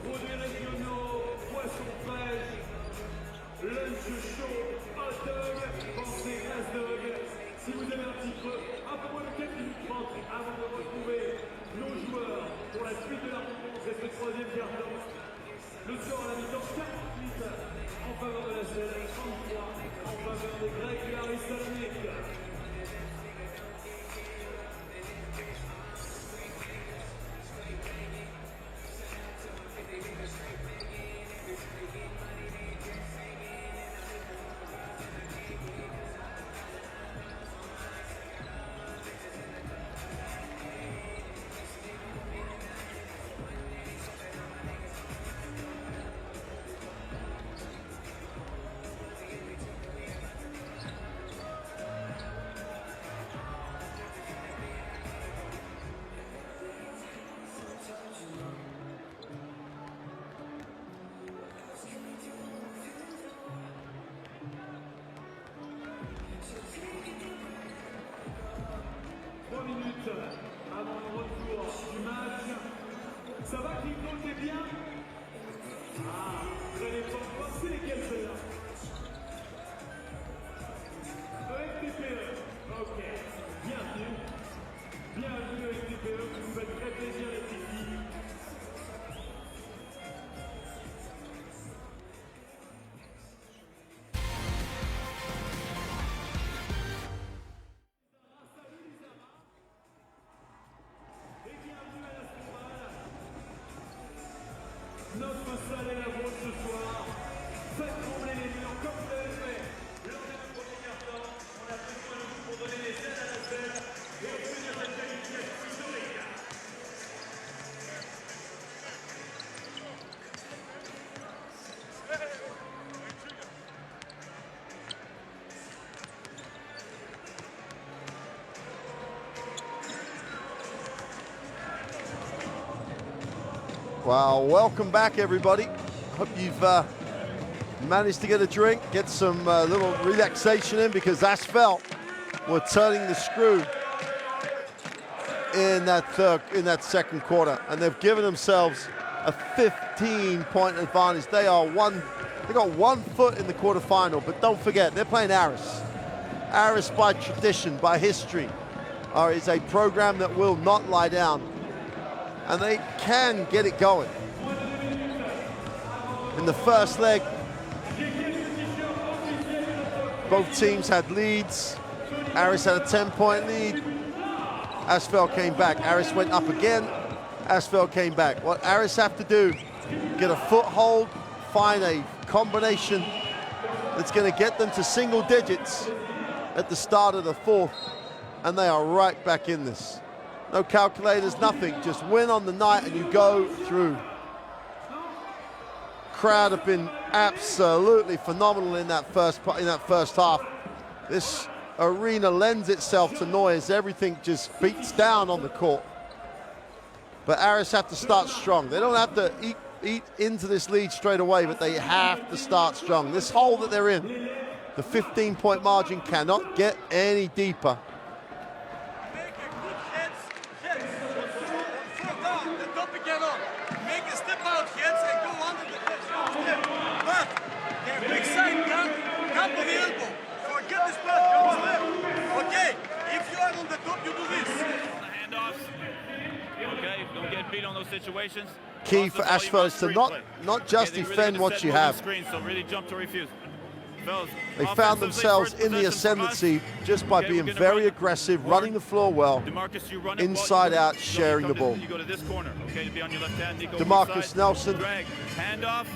Produits régionaux, poissons fraîches, lunch chaud, hot dog, pensez ASVEL. Si vous avez un petit creux, un peu moins de 4 minutes 30 avant de retrouver nos joueurs pour la suite de la rencontre et ce troisième quart-temps. Le score à la mi-temps 48 en faveur de l'ASVEL, 33 en faveur des Grecs et Aris. salle est la vôtre ce soir. Faites trembler les murs comme vous l'avez fait. Lors de la première mi-temps, on a pris soin de vous pour donner les aides à l'ASVEL et obtenir cette qualification historique. Well, welcome back, everybody. Hope you've managed to get a drink, get some little relaxation in, because ASVEL were turning the screw in that second quarter, and they've given themselves a 15-point advantage. They got 1 foot in the quarterfinal, but don't forget, they're playing Aris. Aris, by tradition, by history, is a program that will not lie down, and they can get it going. In the first leg, both teams had leads. Aris had a 10-point lead. ASVEL came back. Aris went up again. ASVEL came back. What Aris have to do, get a foothold, find a combination that's going to get them to single digits at the start of the fourth, and they are right back in this. No calculators, nothing. Just win on the night and you go through. Crowd have been absolutely phenomenal in that first half. This arena lends itself to noise. Everything just beats down on the court. But Aris have to start strong. They don't have to eat into this lead straight away, but they have to start strong. This hole that they're in, the 15-point margin, cannot get any deeper. Okay, if you are on the top, you do this. Handoffs. Okay, don't get beat on those situations. Key for ASVEL is to not just defend what you have. So really jump to refuse. They found themselves in the ascendancy just by being very aggressive, running the floor well, inside out, sharing the ball. DeMarcus Nelson,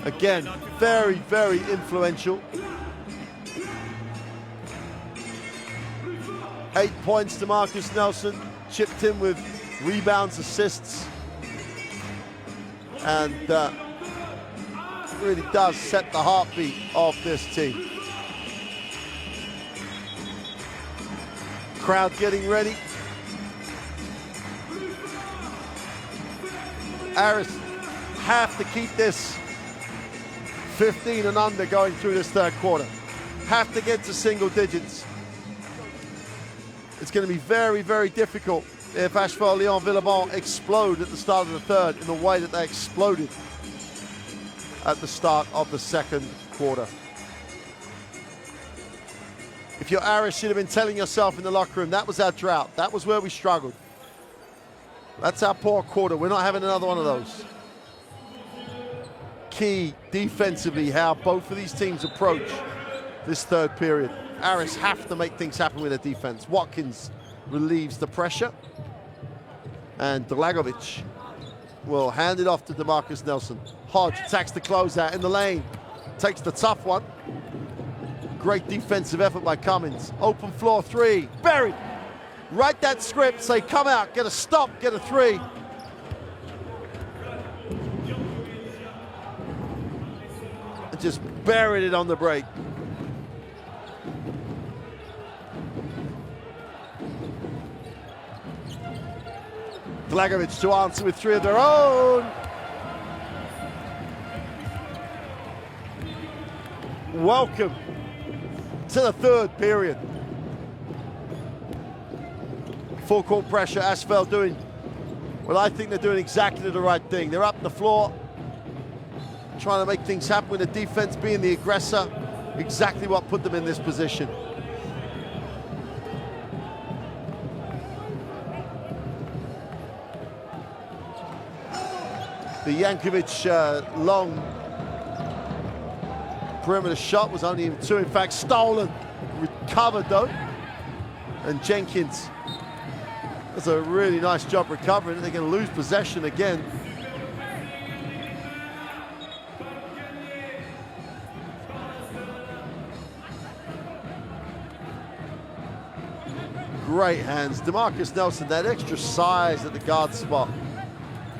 again, very, very influential. 8 points to Marcus Nelson, chipped in with rebounds, assists, and really does set the heartbeat of this team. Crowd getting ready. Aris have to keep this 15 and under going through this third quarter. Have to get to single digits. It's going to be very, very difficult if ASVEL Lyon-Villeurbanne explode at the start of the third in the way that they exploded at the start of the second quarter. If you're Aris, you'd have been telling yourself in the locker room, that was our drought. That was where we struggled. That's our poor quarter. We're not having another one of those. Key defensively how both of these teams approach this third period. Aris have to make things happen with their defense. Watkins relieves the pressure, and Dragovic will hand it off to DeMarcus Nelson. Hodge attacks the closeout in the lane, takes the tough one. Great defensive effort by Cummins. Open floor three, buried. Write that script, say come out, get a stop, get a three. And just buried it on the break. Dragovic to answer with three of their own. Welcome to the third period. Full court pressure, ASVEL doing, well, I think they're doing exactly the right thing. They're up the floor, trying to make things happen with the defense being the aggressor. Exactly what put them in this position. The Jankovic long perimeter shot was only even two, in fact stolen, recovered though. And Jenkins does a really nice job recovering. They're going to lose possession again. Great hands. DeMarcus Nelson, that extra size at the guard spot.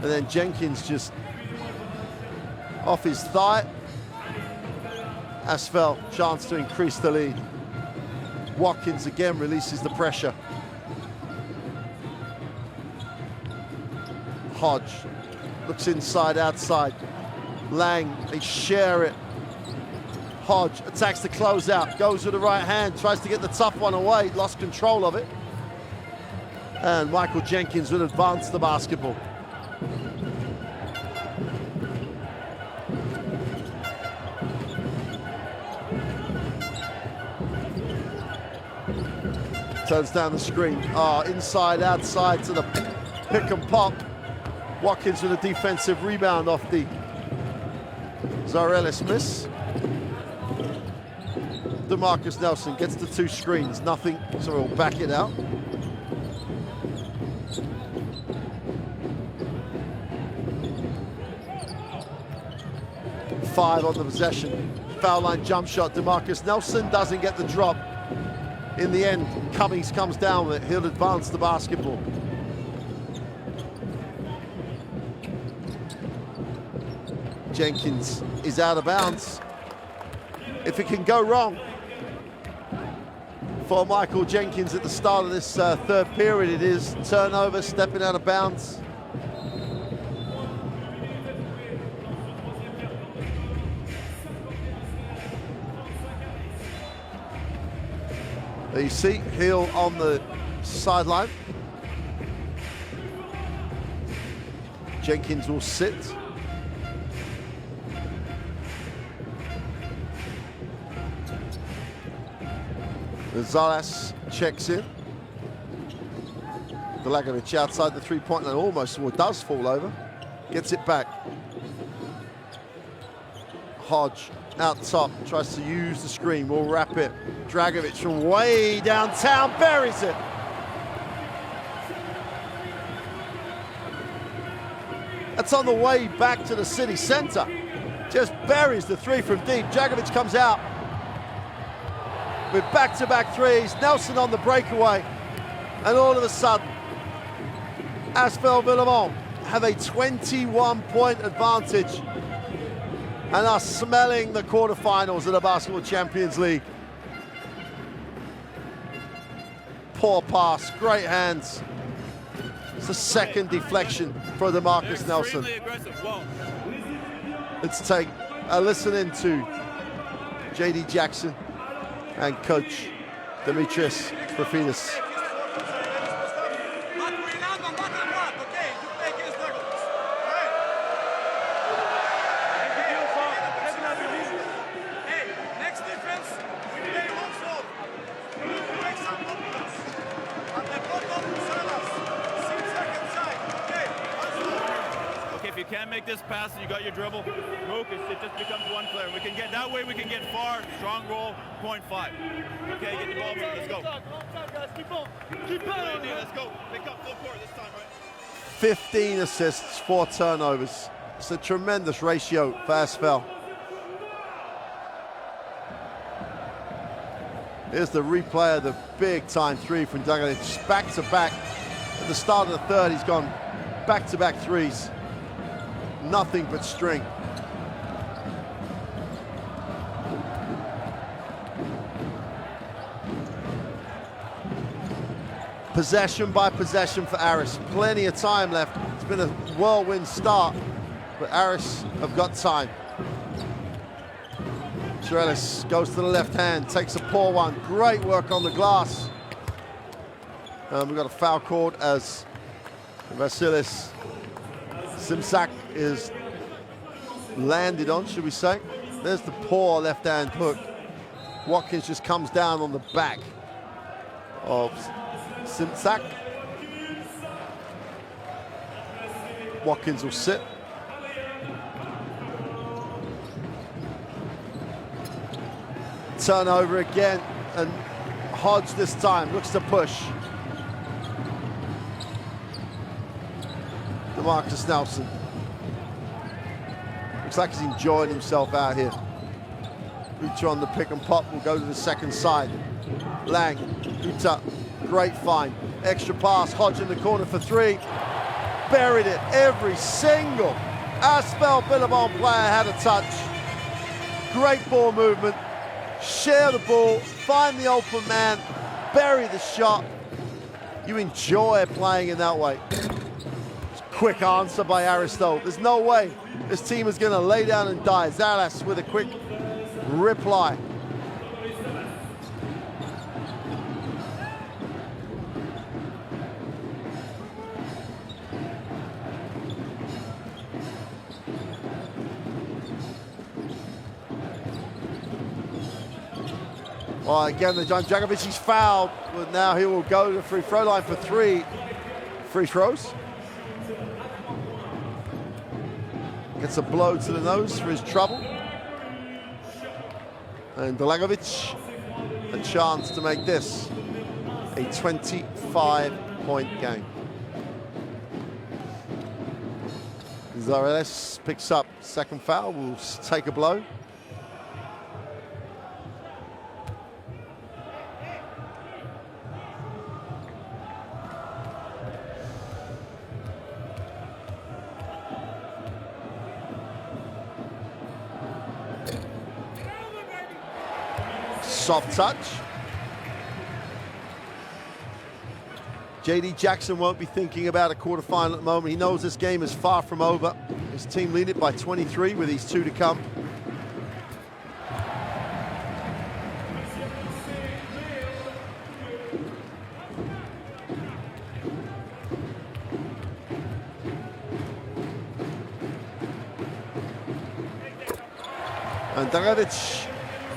And then Jenkins just off his thigh. ASVEL, chance to increase the lead. Watkins again releases the pressure. Hodge looks inside, outside. Lang, they share it. Hodge attacks the closeout, goes with the right hand, tries to get the tough one away, lost control of it. And Michael Jenkins will advance the basketball. Turns down the screen. Inside, outside to the pick and pop. Watkins with a defensive rebound off the Zarelis miss. DeMarcus Nelson gets the 2 screens, nothing, so we'll back it out. Five on the possession. Foul line jump shot. DeMarcus Nelson doesn't get the drop. In the end, Cummings comes down with it. He'll advance the basketball. Jenkins is out of bounds. If it can go wrong for Michael Jenkins at the start of this third period, it is turnover, stepping out of bounds. There you see Hill on the sideline. Jenkins will sit. Zalas checks in. Delagovic outside the three-point line, almost does fall over. Gets it back. Hodge out top, tries to use the screen, will wrap it. Dragovic from way downtown, buries it. That's on the way back to the city center. Just buries the 3 from deep. Dragovic comes out with back-to-back threes. Nelson on the breakaway. And all of a sudden, ASVEL Lyon-Villeurbanne have a 21-point advantage and are smelling the quarterfinals of the Basketball Champions League. Poor pass, great hands. It's the second deflection for DeMarcus Nelson. Let's take a listen into J.D. Jackson and coach Demetrius Profidis. Make this pass and you got your dribble, Mook, it just becomes one player. We can get that way, we can get far, strong roll, 0.5. Okay, get the ball moving, let's go. Keep on, let's go. Pick up full court this time, right? 15 assists, 4 turnovers. It's a tremendous ratio for ASVEL. Here's the replay of the big-time 3 from Dragovic. Just back-to-back. At the start of the third, he's gone back-to-back threes. Nothing but string. Possession by possession for Aris. Plenty of time left. It's been a whirlwind start, but Aris have got time. Zarelis goes to the left hand, takes a poor one. Great work on the glass. We've got a foul called as Vasilis Simsak is landed on, should we say. There's the poor left-hand hook. Watkins just comes down on the back of Simsak. Watkins will sit. Turnover again, and Hodge this time looks to push. DeMarcus Nelson. Looks like he's enjoying himself out here. Uta on the pick and pop will go to the second side. Lang, Uta Great find. Extra pass, Hodge in the corner for three. Buried it. Every single ASVEL Lyon-Villeurbanne player had a touch. Great ball movement. Share the ball, find the open man, bury the shot. You enjoy playing in that way. Quick answer by Aris though. There's no way this team is going to lay down and die. Aris with a quick reply. Well, again, the Djakovic, he's fouled, but now he will go to the free throw line for 3 free throws. Gets a blow to the nose for his trouble. And Djakovic, a chance to make this a 25-point game. Aris picks up second foul, will take a blow. Soft touch. JD Jackson won't be thinking about a quarterfinal at the moment. He knows this game is far from over. His team lead it by 23 with these 2 to come. And Djakovic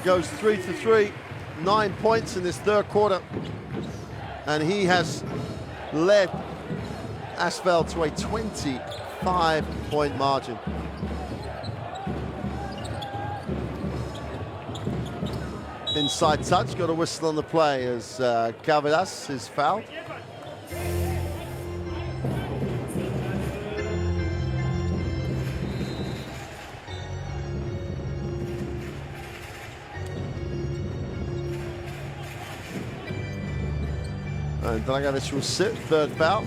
goes 3 for 3, 9 points in this third quarter. And he has led ASVEL to a 25-point margin. Inside touch, got a whistle on the play as Calvadas is fouled. And Djakovic will sit, third foul.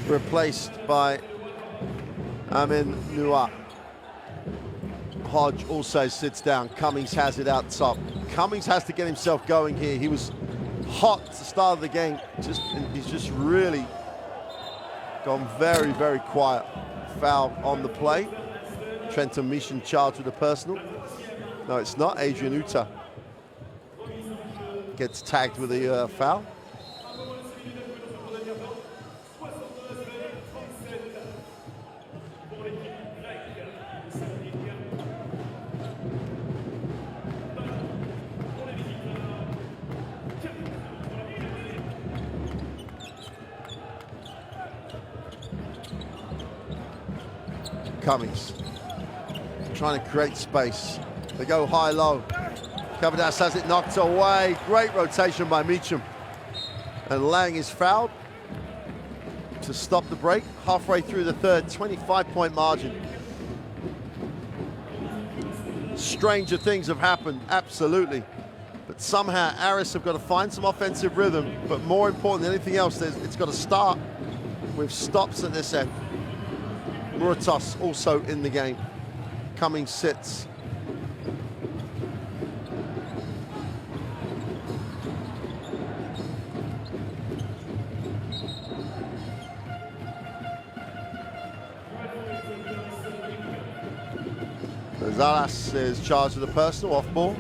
Replaced by Amin Noua. Hodge also sits down. Cummings has it out top. Cummings has to get himself going here. He was hot at the start of the game. He's just really gone very, very quiet. Foul on the play. Trenton Mission charged with a personal. No, it's not. Adrian Uta gets tagged with a foul. Cummings trying to create space. They go high-low. Calvadas has it knocked away. Great rotation by Meacham. And Lang is fouled to stop the break. Halfway through the third, 25-point margin. Stranger things have happened, absolutely. But somehow Aris have got to find some offensive rhythm. But more important than anything else, it's got to start with stops at this end. Muratos also in the game. Cummings sits. Aris is charged with a personal off ball.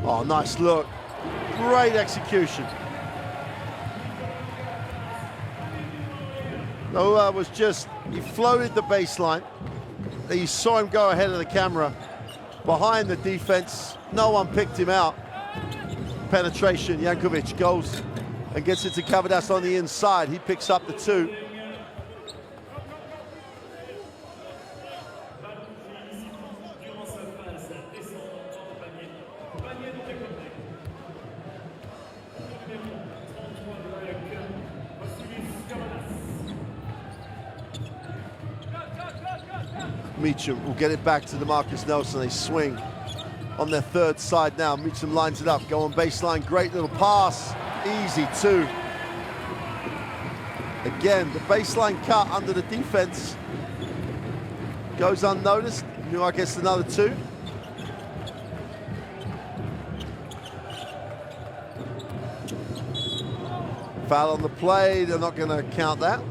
Oh, nice look. Great execution. Noah was just, he floated the baseline. You saw him go ahead of the camera, behind the defense. No one picked him out. Penetration, Jankovic goes and gets it to Calvadas on the inside. He picks up the 2. Meacham will get it back to DeMarcus Nelson. They swing on their third side now. Meacham lines it up, go on baseline, great little pass, easy two. Again, the baseline cut under the defense goes unnoticed. Newark gets another two. Foul on the play, they're not gonna count that.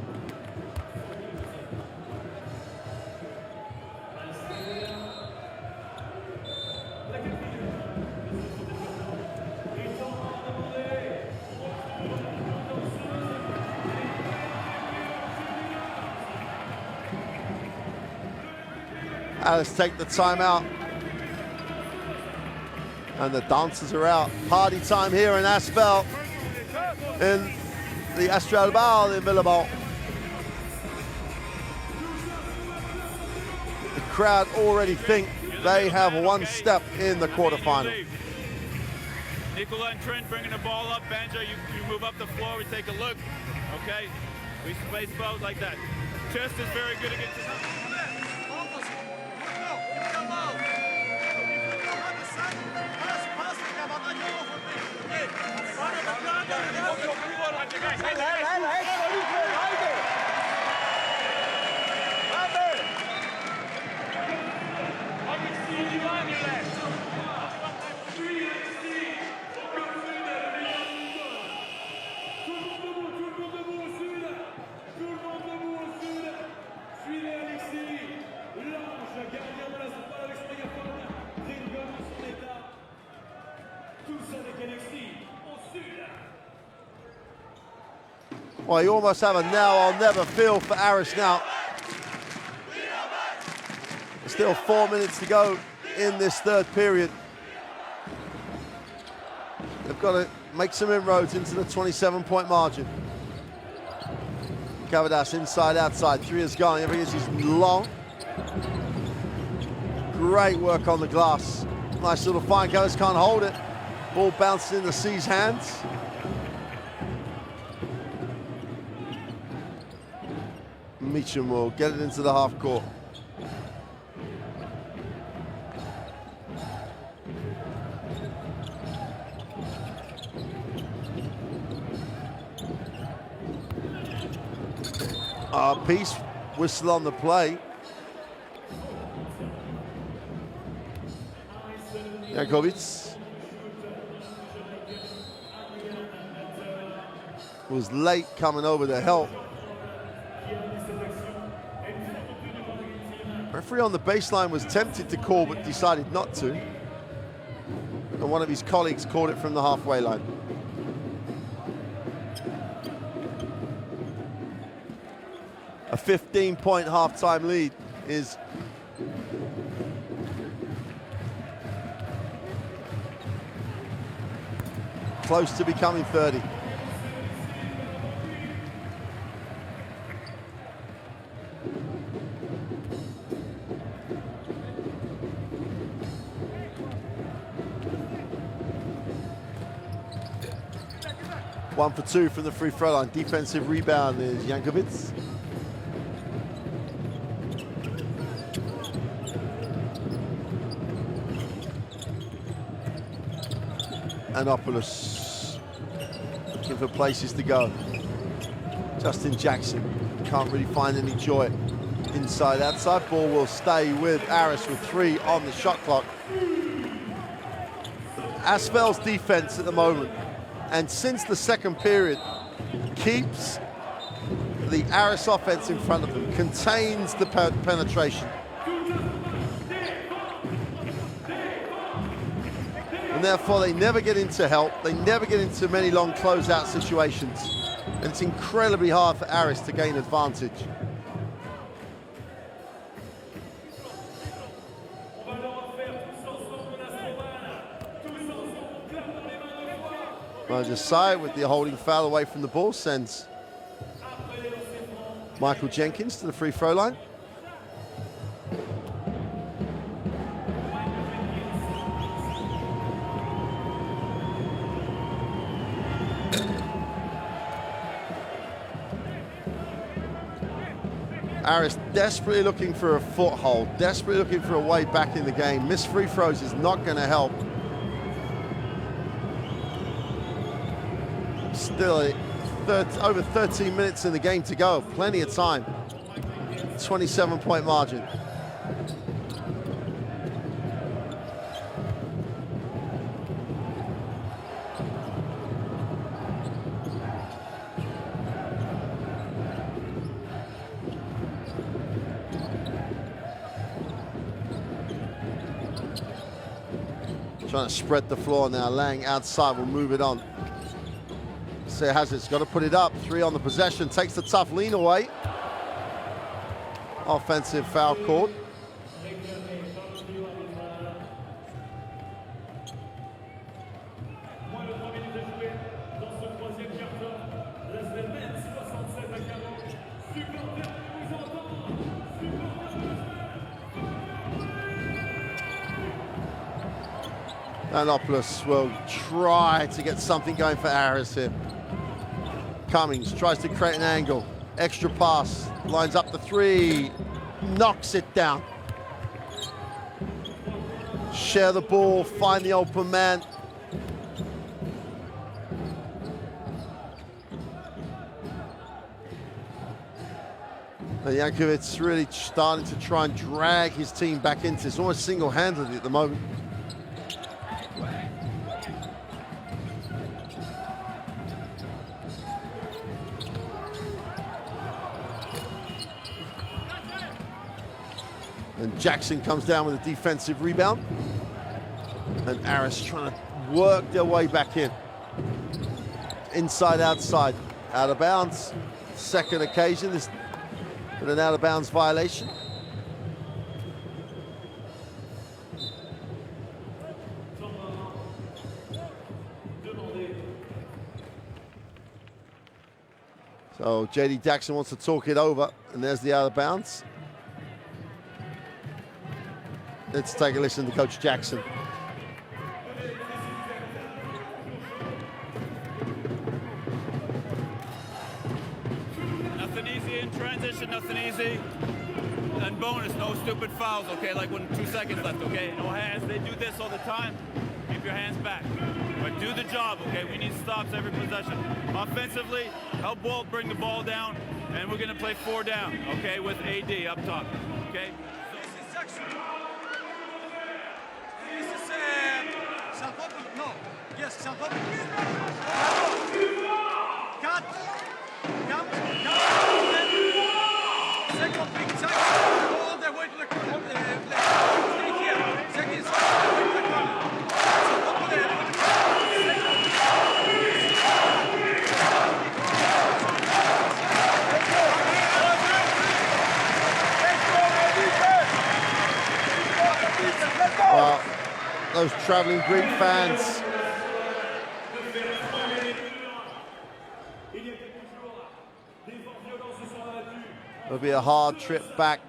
Aris take the timeout. And the dancers are out. Party time here in ASVEL, in the ASVEL Lyon-Villeurbanne. The crowd already think they have one step in the quarterfinal. Nicola and Trent bringing the ball up. Banjo, you move up the floor, we take a look. Okay? We space both like that. Chest is very good against the Well, you almost have a now I'll never feel for Aris now. Still 4 minutes to go in this third period. They've got to make some inroads into the 27-point margin. Cavadas inside, outside, three is gone. Everything is long. Great work on the glass. Nice little fine, Cavadas can't hold it. Ball bouncing into C's hands. Meacham will get it into the half court. Peace whistle on the play. Jankovic was late coming over to help. Referee on the baseline was tempted to call but decided not to. And one of his colleagues called it from the halfway line. A 15-point halftime lead is close to becoming 30. One for two from the free throw line. Defensive rebound is Jankovic. Anopoulos looking for places to go. Justin Jackson can't really find any joy inside, outside. Ball will stay with Aris with three on the shot clock. ASVEL's defense at the moment, and since the second period, keeps the Aris offense in front of them, contains the penetration. And therefore they never get into help, they never get into many long closeout situations. And it's incredibly hard for Aris to gain advantage. Side with the holding foul away from the ball sends Michael Jenkins to the free throw line. Aris desperately looking for a foothold, desperately looking for a way back in the game. Missed free throws is not going to help. Still over 13 minutes in the game to go. Plenty of time. 27-point margin. Trying to spread the floor now. Lang outside will move it on. So has it's got to put it up. 3 on the possession. Takes the tough lean away. Offensive foul called. Anopoulos will try to get something going for Aris here. Cummings tries to create an angle. Extra pass, lines up the 3, knocks it down. Share the ball, find the open man. And Jankovic really starting to try and drag his team back into this, almost single-handedly at the moment. And Jackson comes down with a defensive rebound. And Aris trying to work their way back in. Inside, outside, out of bounds. Second occasion, this with an out of bounds violation. So JD Jackson wants to talk it over, and there's the out of bounds. Let's take a listen to Coach Jackson. Nothing easy in transition, nothing easy. And bonus, no stupid fouls, okay? Like when 2 seconds left, okay? No hands, they do this all the time. Keep your hands back. But do the job, okay? We need stops every possession. Offensively, help Walt bring the ball down, and we're gonna play 4 down, okay? With AD up top, okay? No, yes, Cut. Second big check. All the way to the corner. Stay here. Second is the corner. Those traveling Greek fans. It'll be a hard trip back.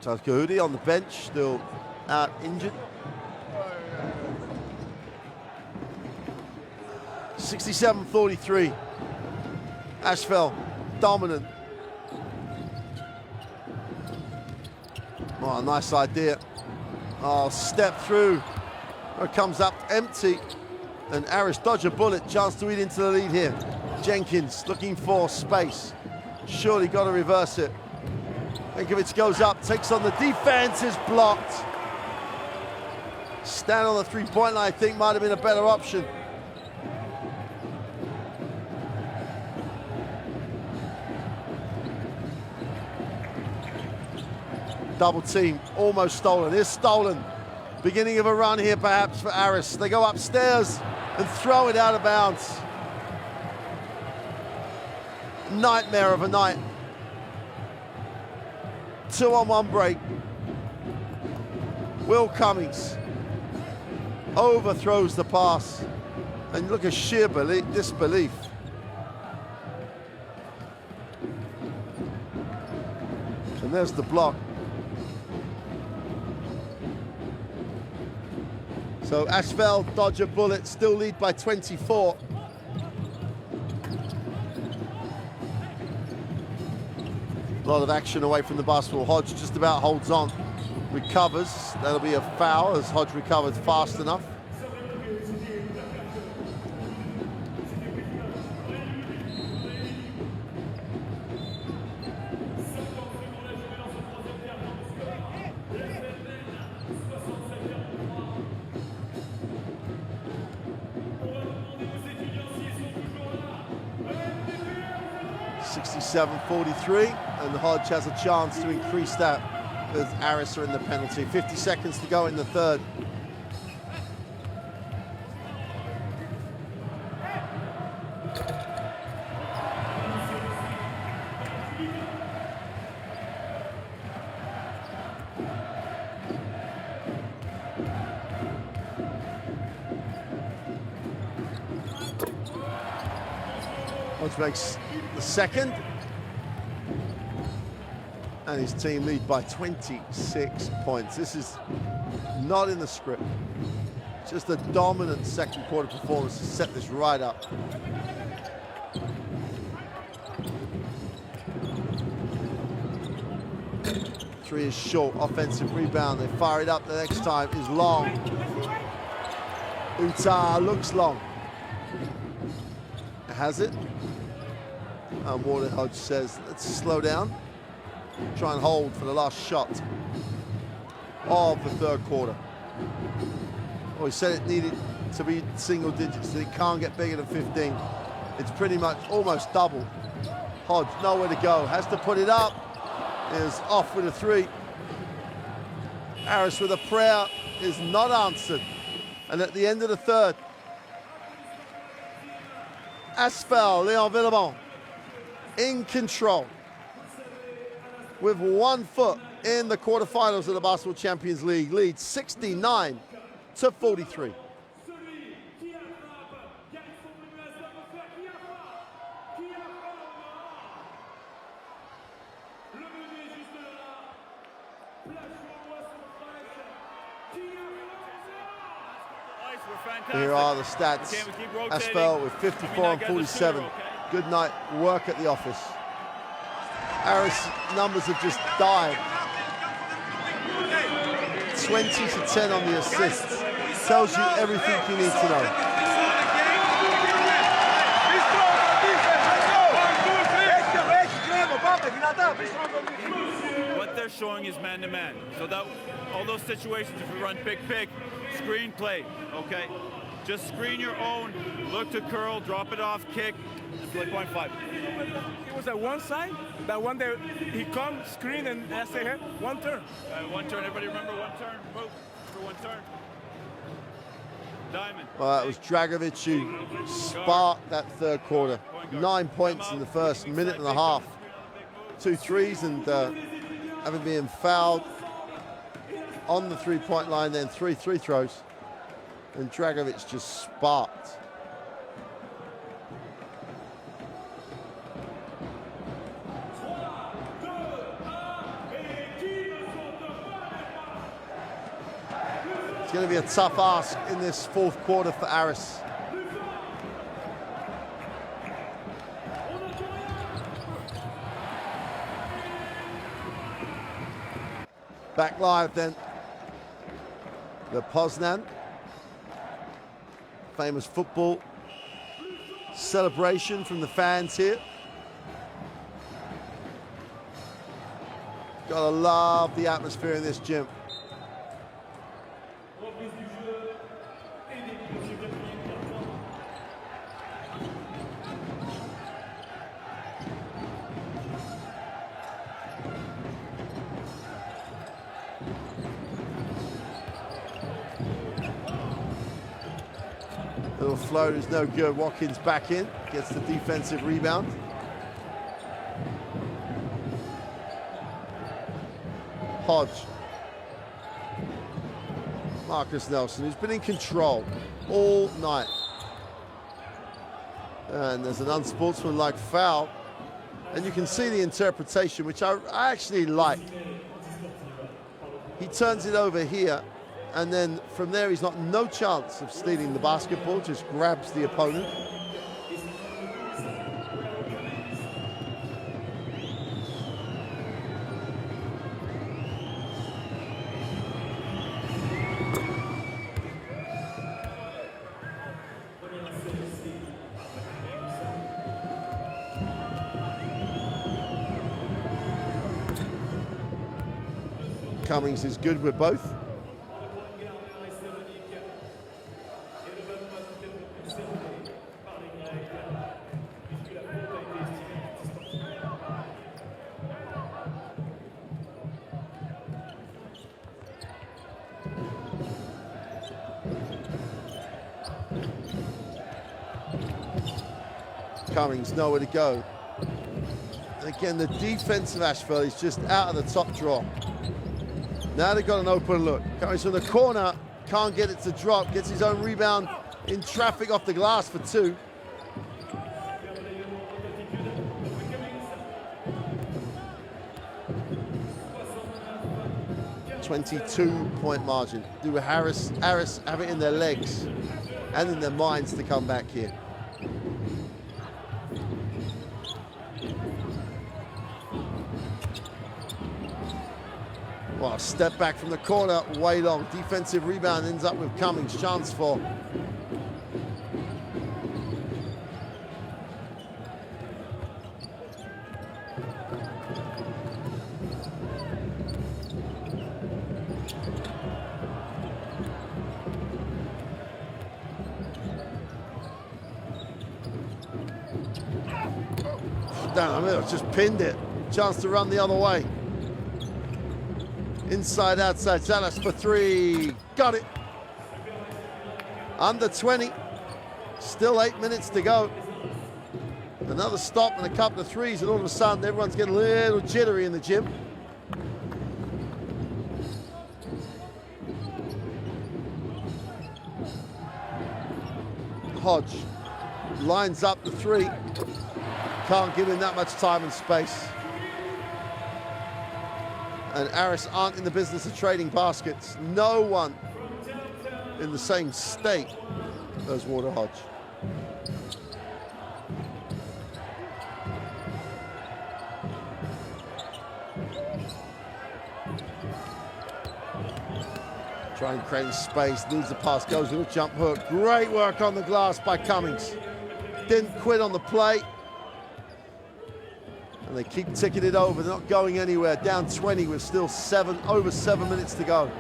Tazkahudi on the bench, still out injured. 67-43. ASVEL dominant. Oh, nice idea. Oh, step through. It comes up empty. And Aris dodge a bullet. Chance to eat into the lead here. Jenkins looking for space. Surely got to reverse it. Jankovic goes up, takes on the defense, is blocked. Stand on the three-point line, I think, might have been a better option. Double team, almost stolen. Is stolen. Beginning of a run here, perhaps, for Aris. They go upstairs and throw it out of bounds. Nightmare of a night. 2-on-1 break. Will Cummings overthrows the pass. And look at sheer disbelief. And there's the block. So ASVEL dodge a bullet, still lead by 24. A lot of action away from the basketball. Hodge just about holds on, recovers. That'll be a foul as Hodge recovered fast enough. .47-43, and Hodge has a chance to increase that with Aris are in the penalty. 50 seconds to go in the third. Hodge makes the second, and his team lead by 26 points. This is not in the script. Just a dominant second quarter performance to set this right up. Three is short, offensive rebound. They fire it up the next time, is long. Utah looks long. Has it. Warden Hodge says, let's slow down. Try and hold for the last shot of the third quarter. Well, he said it needed to be single digits, so it can't get bigger than 15. It's pretty much almost double. Hodge, nowhere to go, has to put it up. Is off with a three. Aris with a prayer is not answered. And at the end of the third, ASVEL Lyon-Villeurbanne in control with 1 foot in the quarterfinals of the Basketball Champions League. Lead 69-43. Here are the stats. ASVEL with 54 and 47. Good night work at the office. Aris' numbers have just died. 20 to 10 on the assists. Tells you everything you need to know. What they're showing is man-to-man. So that all those situations, if we run pick, screen play, okay? Just screen your own, look to curl, drop it off, kick, play 0.5. It was at one side, that one that he comes, screen, and I say, hey, one turn. One turn, everybody remember one turn, move for one turn. Diamond. Well, that was Dragovic who sparked that third quarter. 9 points in the first minute and a half. 2 threes and having been fouled on the three-point line, then 3 free throws. And Dragovic just sparked. It's going to be a tough ask in this fourth quarter for Aris. Back live then. The Poznan. Famous football celebration from the fans here. Gotta love the atmosphere in this gym. Little float is no good. Watkins back in, gets the defensive rebound. Hodge. Marcus Nelson, who's been in control all night. And there's an unsportsmanlike foul. And you can see the interpretation, which I actually like. He turns it over here. And then from there, he's not no chance of stealing the basketball, just grabs the opponent. Cummings is good with both. Cummings nowhere to go. And again, the defense of ASVEL is just out of the top draw. Now they've got an open look. Cummings from the corner, can't get it to drop, gets his own rebound in traffic off the glass for 2. .22 margin. Do Aris have it in their legs and in their minds to come back here? Well, step back from the corner, way long. Defensive rebound ends up with Cummings. Chance for down the middle, just pinned it. Chance to run the other way. Inside, outside, Salas for 3. Got it. Under 20. Still 8 minutes to go. Another stop and a couple of threes, and all of a sudden everyone's getting a little jittery in the gym. Hodge lines up the 3. Can't give him that much time and space. And Aris aren't in the business of trading baskets. No one in the same state as Water Hodge. Trying to create space, needs the pass, goes with a jump hook. Great work on the glass by Cummings. Didn't quit on the play. And they keep ticking it over. They're not going anywhere. Down 20 with still over 7 minutes to go.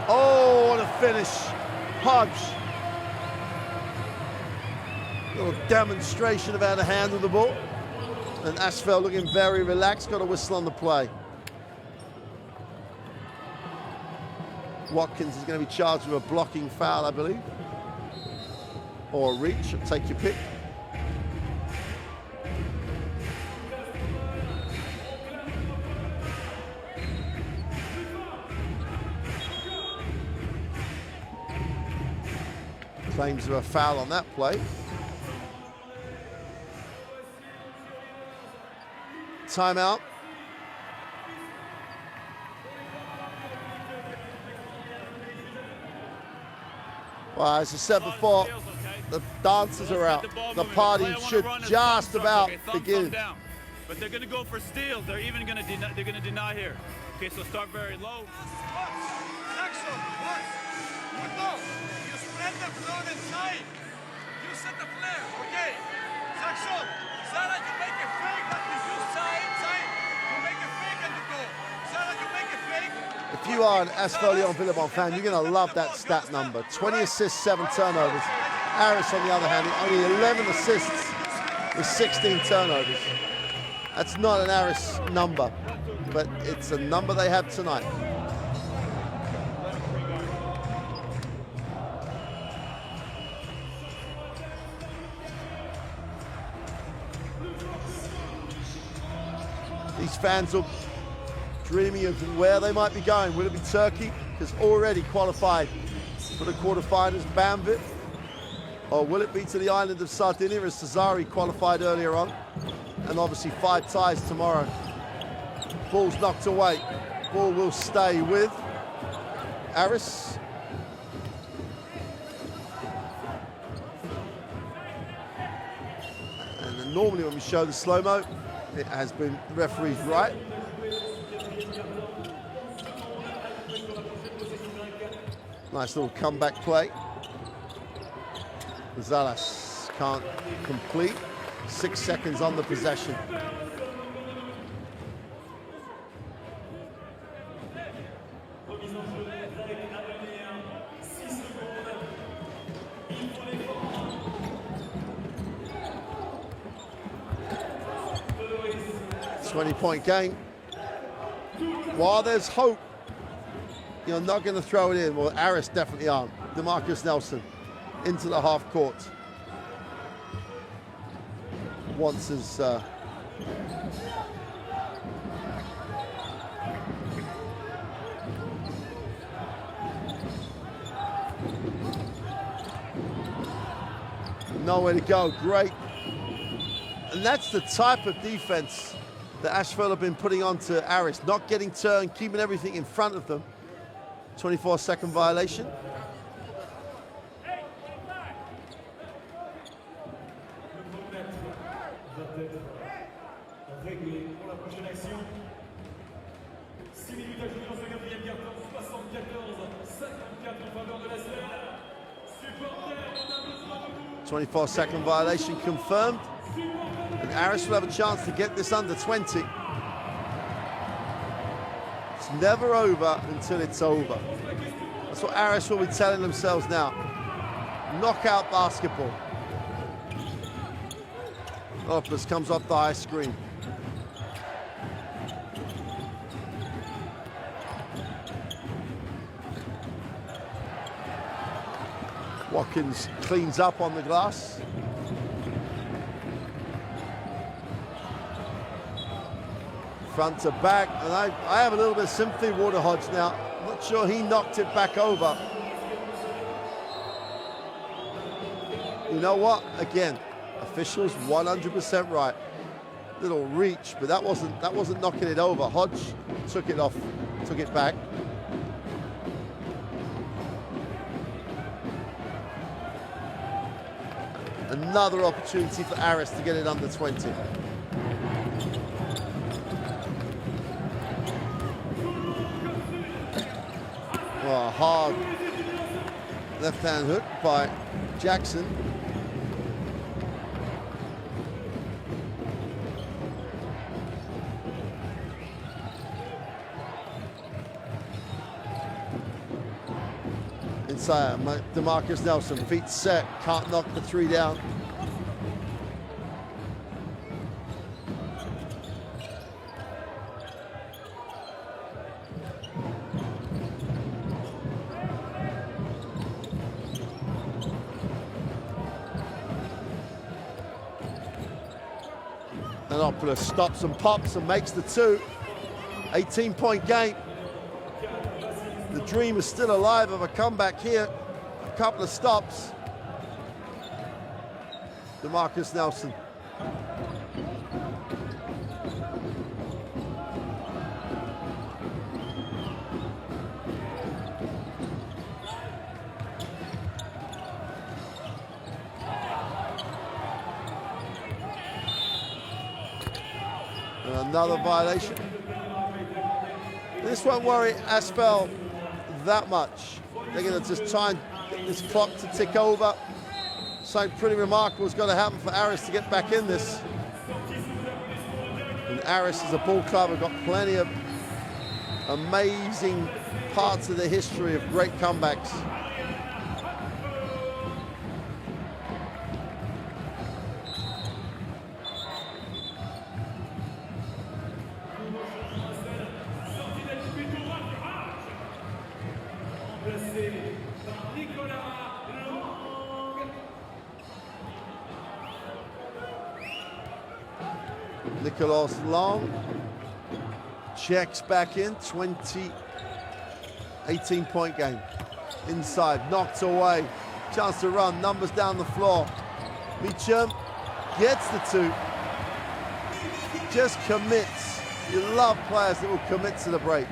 Oh, what a finish. Hodge. Little demonstration of how to handle the ball. And ASVEL looking very relaxed, got a whistle on the play. Watkins is going to be charged with a blocking foul, I believe. Or a reach, take your pick. Claims of a foul on that play. Timeout. Well, as I said before, the dancers are out. The party should just about begin. But they're going to go for steals. They're even going to deny here. Okay, so start very low. Jackson, once. Good ball. You spread the floor inside. You set the flare. Okay. Jackson, Sarah, you make a fake, but if you side, you make a fake and you go. Sarah, you make a fake. If you are an ASVEL Lyon-Villeurbanne fan, you're going to love that stat number. 20 assists, 7 turnovers. Aris, on the other hand, only 11 assists with 16 turnovers. That's not an Aris number, but it's a number they have tonight. These fans are dreaming of where they might be going. Will it be Turkey, because already qualified for the quarterfinals, Banvit? Or will it be to the island of Sardinia, as Cesare qualified earlier on? And obviously 5 ties tomorrow. Ball's knocked away. Ball will stay with Aris. And then normally when we show the slow-mo, it has been the referee's right. Nice little comeback play. Gonzalez can't complete. 6 seconds on the possession. .20 game. While there's hope, you're not going to throw it in. Well, Aris definitely aren't. DeMarcus Nelson into the half court. Wants his nowhere to go. Great. And that's the type of defense that ASVEL have been putting on to Aris, not getting turned, keeping everything in front of them. 24-second violation. .24-second violation confirmed. And Aris will have a chance to get this under 20. It's never over until it's over. That's what Aris will be telling themselves now. Knockout basketball. Opus comes off the high screen. Watkins cleans up on the glass. Front to back, and I have a little bit of sympathy with Waterhodge now. I'm not sure he knocked it back over. You know what? Again, officials 100% right. Little reach, but that wasn't knocking it over. Hodge took it off, took it back. Another opportunity for Aris to get it under 20. Oh, hard left-hand hook by Jackson. Inside, DeMarcus Nelson, feet set, can't knock the three down. Anopoulos stops and pops and makes the two. 18-point game. The dream is still alive of a comeback here. A couple of stops. DeMarcus Nelson. Another violation. This won't worry ASVEL that much. They're going to just try and get this clock to tick over. Something pretty remarkable is going to happen for Aris to get back in this. And Aris is a ball club. We've got plenty of amazing parts of the history of great comebacks. Nicolas Long checks back in. 18-point game. Inside, knocked away. Chance to run, numbers down the floor. Meacham gets the two. Just commits. You love players that will commit to the break.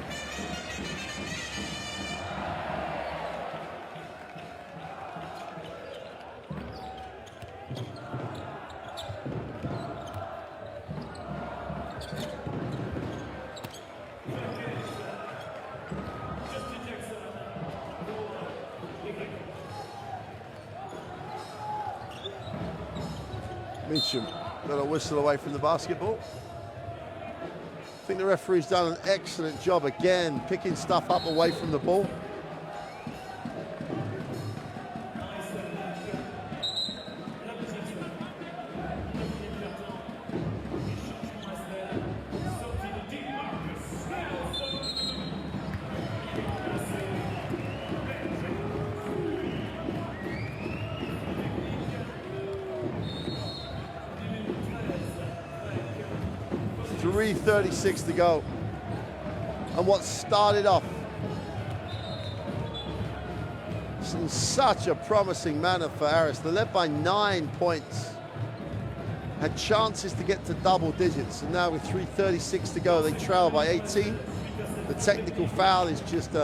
Meacham got a whistle away from the basketball. I think the referee's done an excellent job again, picking stuff up away from the ball. .36 to go. And what started off in such a promising manner for Aris. They led by 9 points. Had chances to get to double digits. And now with 3:36 to go, they trail by 18. The technical foul is just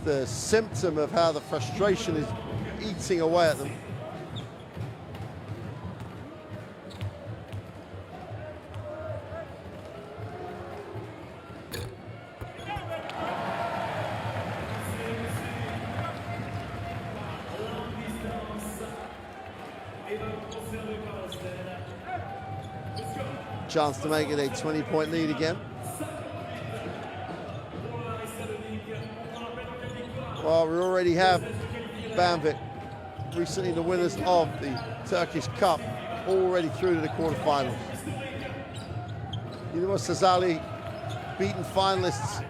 a symptom of how the frustration is eating away at them. Chance to make it a 20-point lead again. Well, we already have Banvit, recently the winners of the Turkish Cup, already through to the quarterfinals. Universi Sazali, beaten finalists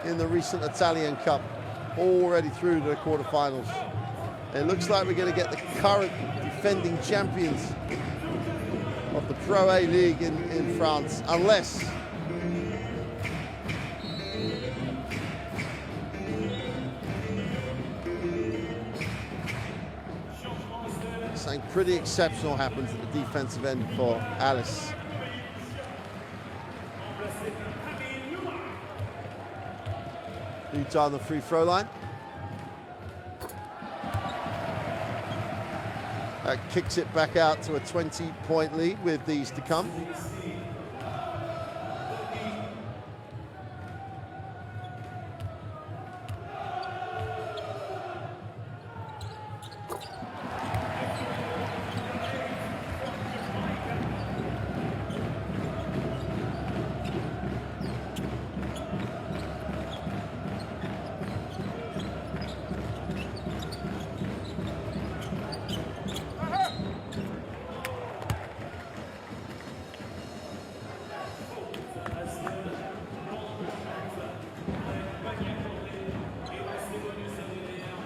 in the recent Italian Cup, already through to the quarterfinals. It looks like we're going to get the current defending champions of the Pro A League in France, unless something pretty exceptional happens at the defensive end for Aris. Utah on the free throw line. That kicks it back out to a 20-point lead with these to come.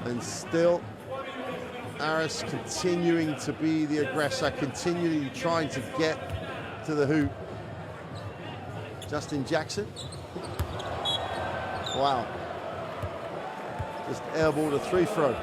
And still, Aris continuing to be the aggressor, continually trying to get to the hoop. Justin Jackson. Wow. Just airballed a free throw.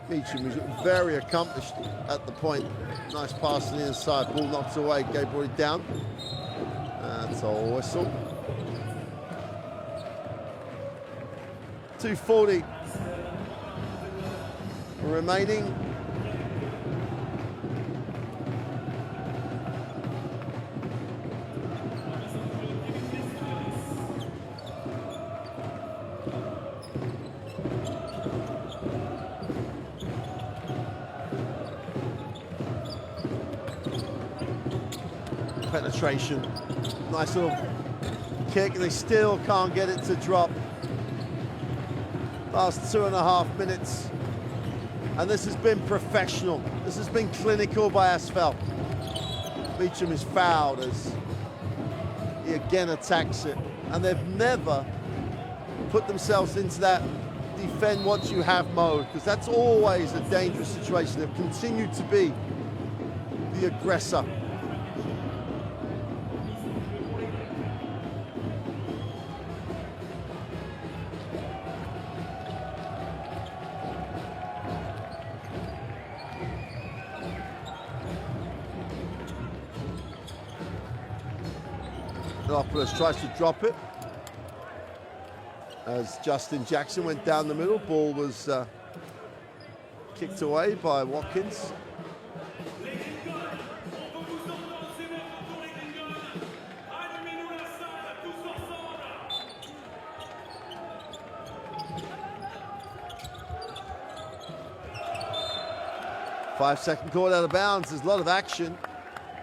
Meacham was very accomplished at the point. Nice pass to the inside, ball knocked away, Gabe brought it down. That's a whistle. 2:40 remaining. Penetration, nice little kick, and they still can't get it to drop. Last 2.5 minutes, and this has been professional. This has been clinical by ASVEL. Meacham is fouled as he again attacks it, and they've never put themselves into that defend what you have mode, because that's always a dangerous situation. They've continued to be the aggressor. Lopoulos tries to drop it as Justin Jackson went down the middle. Ball was kicked away by Watkins. Five-second call out of bounds. There's a lot of action,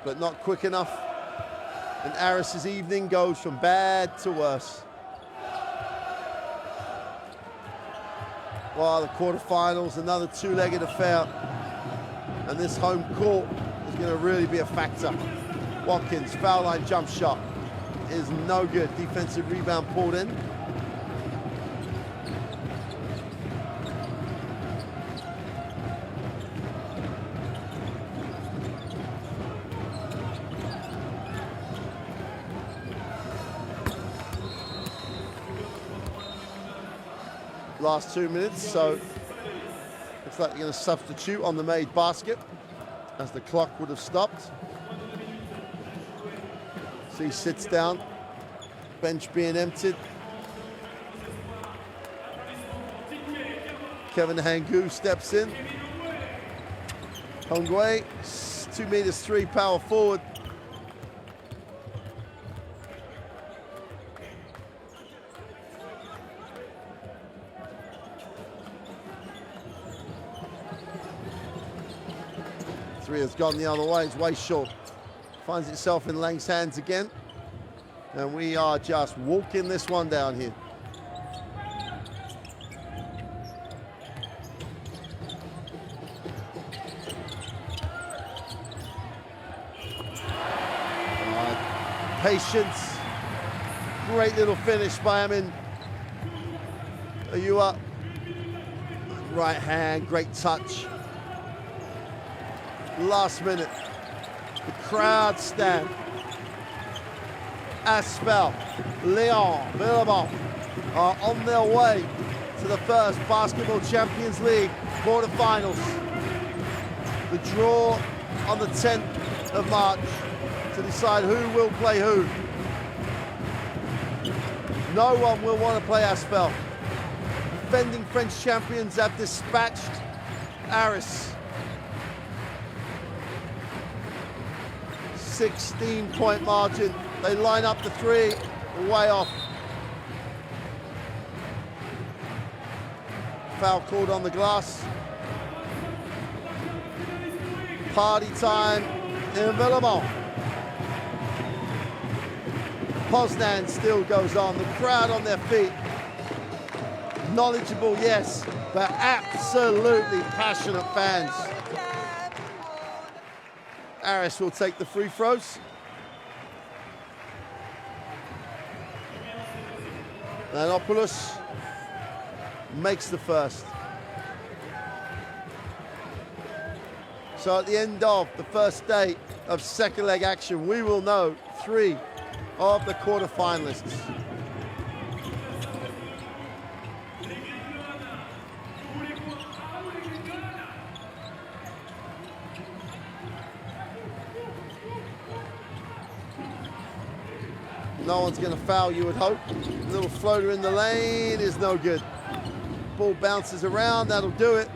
but not quick enough. And Aris's evening goes from bad to worse. Well, the quarterfinals, another two-legged affair. And this home court is going to really be a factor. Watkins, foul line jump shot is no good. Defensive rebound pulled in. Last 2 minutes, so looks like they're going to substitute on the made basket as the clock would have stopped. So he sits down, bench being emptied. Kevin Hangu steps in. Hongwei, 2'3", power forward. Three has gone the other way, it's way short. Finds itself in Lang's hands again. And we are just walking this one down here. Patience. Great little finish by Amin. Are you up? Right hand, great touch. Last minute, the crowd stand. ASVEL Lyon-Villeurbanne are on their way to the first Basketball Champions League quarterfinals. The draw on the 10th of March to decide who will play who. No one will want to play ASVEL. Defending French champions have dispatched Aris. 16-point margin. They line up the three, way off. Foul called on the glass. Party time in Villeurbanne. Poznan still goes on. The crowd on their feet. Knowledgeable, yes, but absolutely passionate fans. Aris will take the free throws. Lopoulos makes the first. So at the end of the first day of second leg action, we will know three of the quarterfinalists. No one's going to foul, you would hope. A little floater in the lane is no good. Ball bounces around, that'll do it.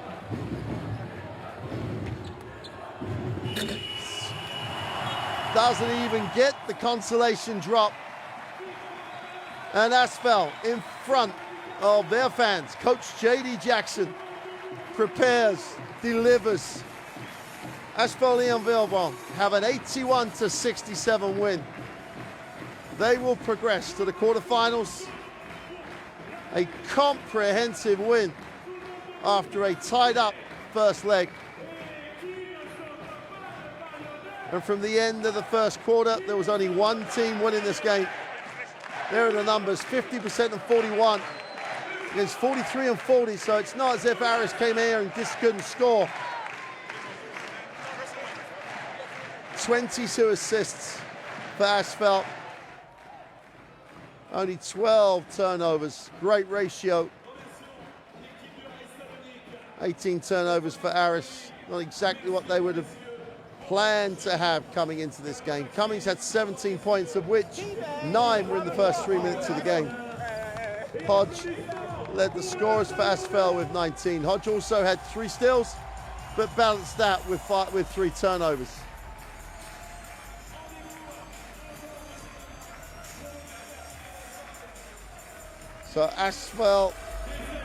Doesn't even get the consolation drop. And ASVEL in front of their fans. Coach J.D. Jackson prepares, delivers. ASVEL Lyon-Villeurbanne have an 81-67 win. They will progress to the quarterfinals. A comprehensive win after a tied up first leg. And from the end of the first quarter, there was only one team winning this game. There are the numbers, 50% and 41. against 43 and 40, so it's not as if Aris came here and just couldn't score. 22 assists for ASVEL. Only 12 turnovers. Great ratio. 18 turnovers for Aris. Not exactly what they would have planned to have coming into this game. Cummings had 17 points, of which 9 were in the first 3 minutes of the game. Hodge led the scorers for ASVEL with 19. Hodge also had 3 steals, but balanced that with 3 turnovers. So ASVEL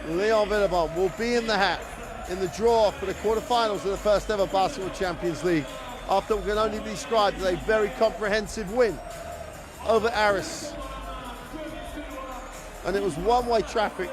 Lyon-Villeurbanne will be in the hat in the draw for the quarterfinals of the first ever Basketball Champions League, after what can only be described as a very comprehensive win over Aris. And it was one-way traffic